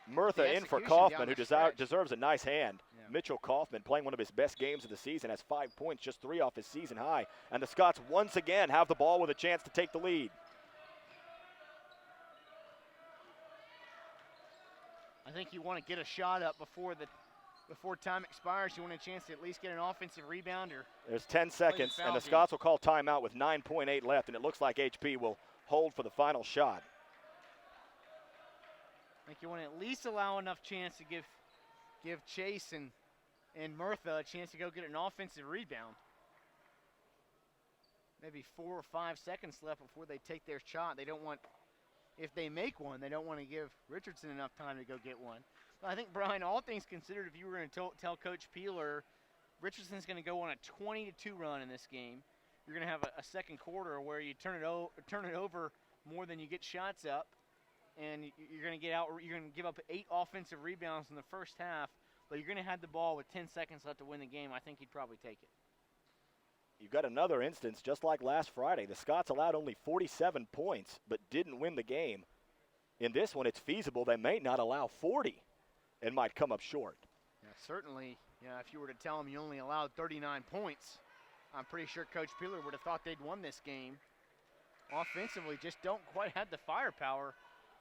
Murtha in for Kaufman, who deserves a nice hand. Yeah. Mitchell Kaufman playing one of his best games of the season, has 5 points, just 3 off his season high. And the Scots once again have the ball with a chance to take the lead. I think you want to get a shot up before time expires. You want a chance to at least get an offensive rebound. There's 10 seconds, and the Scots will call timeout with 9.8 left, and it looks like HP will hold for the final shot. I think you want to at least allow enough chance to give Chase and Murtha a chance to go get an offensive rebound. Maybe 4 or 5 seconds left before they take their shot. They don't want, if they make one, they don't want to give Richardson enough time to go get one. But I think, Brian, all things considered, if you were going to tell Coach Peeler, Richardson's going to go on a 20-2 run in this game. You're going to have a second quarter where you turn it over more than you get shots up. And you're going to give up 8 offensive rebounds in the first half, but you're going to have the ball with 10 seconds left to win the game. I think he'd probably take it. You've got another instance, just like last Friday. The Scots allowed only 47 points, but didn't win the game. In this one, it's feasible they may not allow 40 and might come up short. Yeah, certainly, if you were to tell them you only allowed 39 points, I'm pretty sure Coach Peeler would have thought they'd won this game. Offensively, just don't quite have the firepower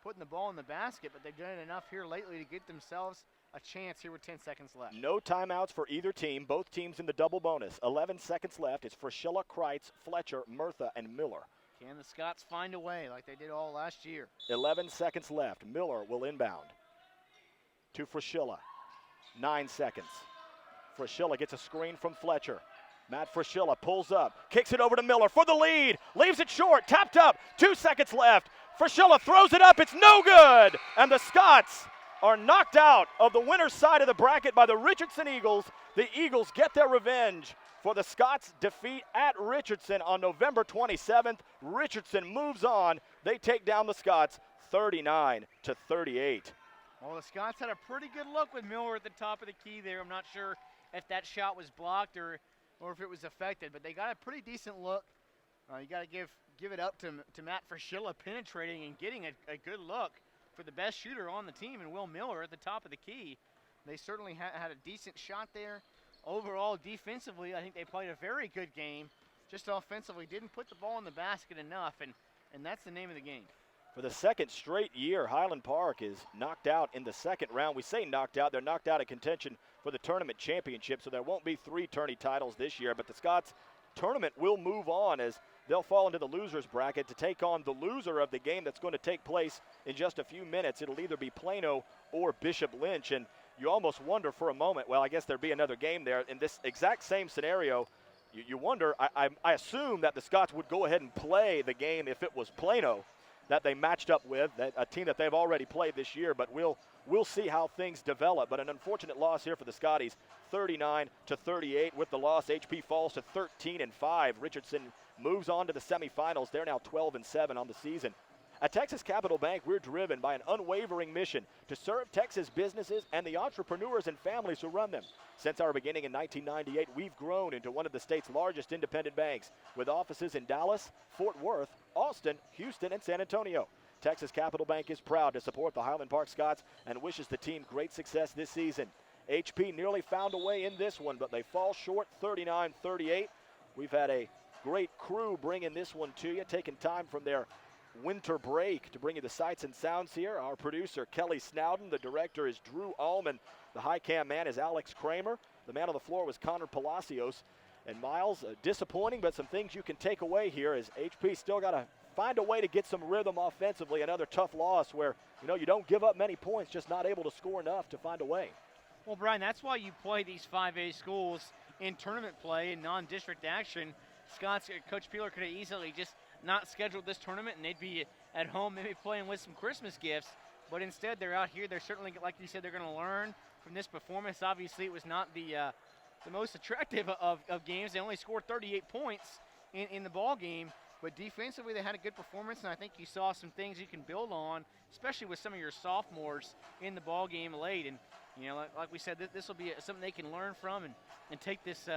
putting the ball in the basket, but they've done enough here lately to get themselves a chance here with 10 seconds left. No timeouts for either team. Both teams in the double bonus. 11 seconds left. It's Fraschilla, Kreitz, Fletcher, Murtha, and Miller. Can the Scots find a way like they did all last year? 11 seconds left. Miller will inbound to Fraschilla. 9 seconds. Fraschilla gets a screen from Fletcher. Matt Fraschilla pulls up, kicks it over to Miller for the lead, leaves it short, tapped up, 2 seconds left. Fraschilla throws it up, it's no good! And the Scots are knocked out of the winner's side of the bracket by the Richardson Eagles. The Eagles get their revenge for the Scots' defeat at Richardson on November 27th. Richardson moves on. They take down the Scots 39-38. Well, the Scots had a pretty good look with Miller at the top of the key there. I'm not sure if that shot was blocked or if it was affected, but they got a pretty decent look. You got to give it up to Matt Fraschilla penetrating and getting a good look for the best shooter on the team, and Will Miller at the top of the key. They certainly had a decent shot there. Overall, defensively, I think they played a very good game. Just offensively, didn't put the ball in the basket enough, and that's the name of the game. For the second straight year, Highland Park is knocked out in the second round. We say knocked out. They're knocked out of contention for the tournament championship, so there won't be 3 tourney titles this year. But the Scots tournament will move on as they'll fall into the losers bracket to take on the loser of the game that's going to take place in just a few minutes. It'll either be Plano or Bishop Lynch, and you almost wonder for a moment, well, I guess there'd be another game there. In this exact same scenario, you wonder, I assume that the Scots would go ahead and play the game if it was Plano that they matched up with, a team that they've already played this year, but we'll we'll see how things develop. But an unfortunate loss here for the Scotties, 39-38. With the loss, HP falls to 13-5. Richardson moves on to the semifinals. They're now 12-7 on the season. At Texas Capital Bank, we're driven by an unwavering mission to serve Texas businesses and the entrepreneurs and families who run them. Since our beginning in 1998, we've grown into one of the state's largest independent banks, with offices in Dallas, Fort Worth, Austin, Houston, and San Antonio. Texas Capital Bank is proud to support the Highland Park Scots and wishes the team great success this season. HP nearly found a way in this one, but they fall short 39-38. We've had a great crew bringing this one to you, taking time from their winter break to bring you the sights and sounds here. Our producer, Kelly Snowden. The director is Drew Allman. The high cam man is Alex Kramer. The man on the floor was Connor Palacios. And Miles, disappointing, but some things you can take away here is HP still got to find a way to get some rhythm offensively. Another tough loss where, you don't give up many points, just not able to score enough to find a way. Well, Brian, that's why you play these 5A schools in tournament play and non-district action. Scott's Coach Peeler could have easily just not scheduled this tournament, and they'd be at home maybe playing with some Christmas gifts. But instead, they're out here. They're certainly, like you said, they're going to learn from this performance. Obviously, it was not the most attractive of games. They only scored 38 points in the ball game. But defensively, they had a good performance, and I think you saw some things you can build on, especially with some of your sophomores in the ball game late. And, like we said, this will be something they can learn from and take this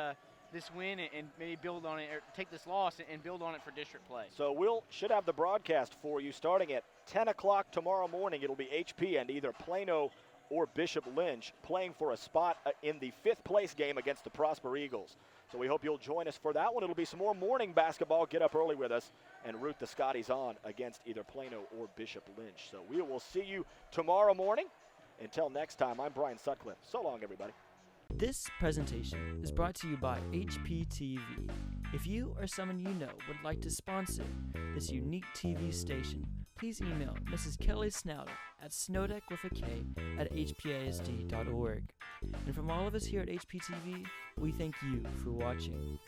win and maybe build on it, or take this loss and build on it for district play. So should have the broadcast for you starting at 10 o'clock tomorrow morning. It'll be HP and either Plano or Bishop Lynch playing for a spot in the 5th place game against the Prosper Eagles. So we hope you'll join us for that one. It'll be some more morning basketball. Get up early with us and root the Scotties on against either Plano or Bishop Lynch. So we will see you tomorrow morning. Until next time, I'm Brian Sutcliffe. So long, everybody. This presentation is brought to you by HPTV. If you or someone you know would like to sponsor this unique TV station, please email Mrs. Kelly Snowden at snowdeck@hpasd.org. And from all of us here at HPTV, we thank you for watching.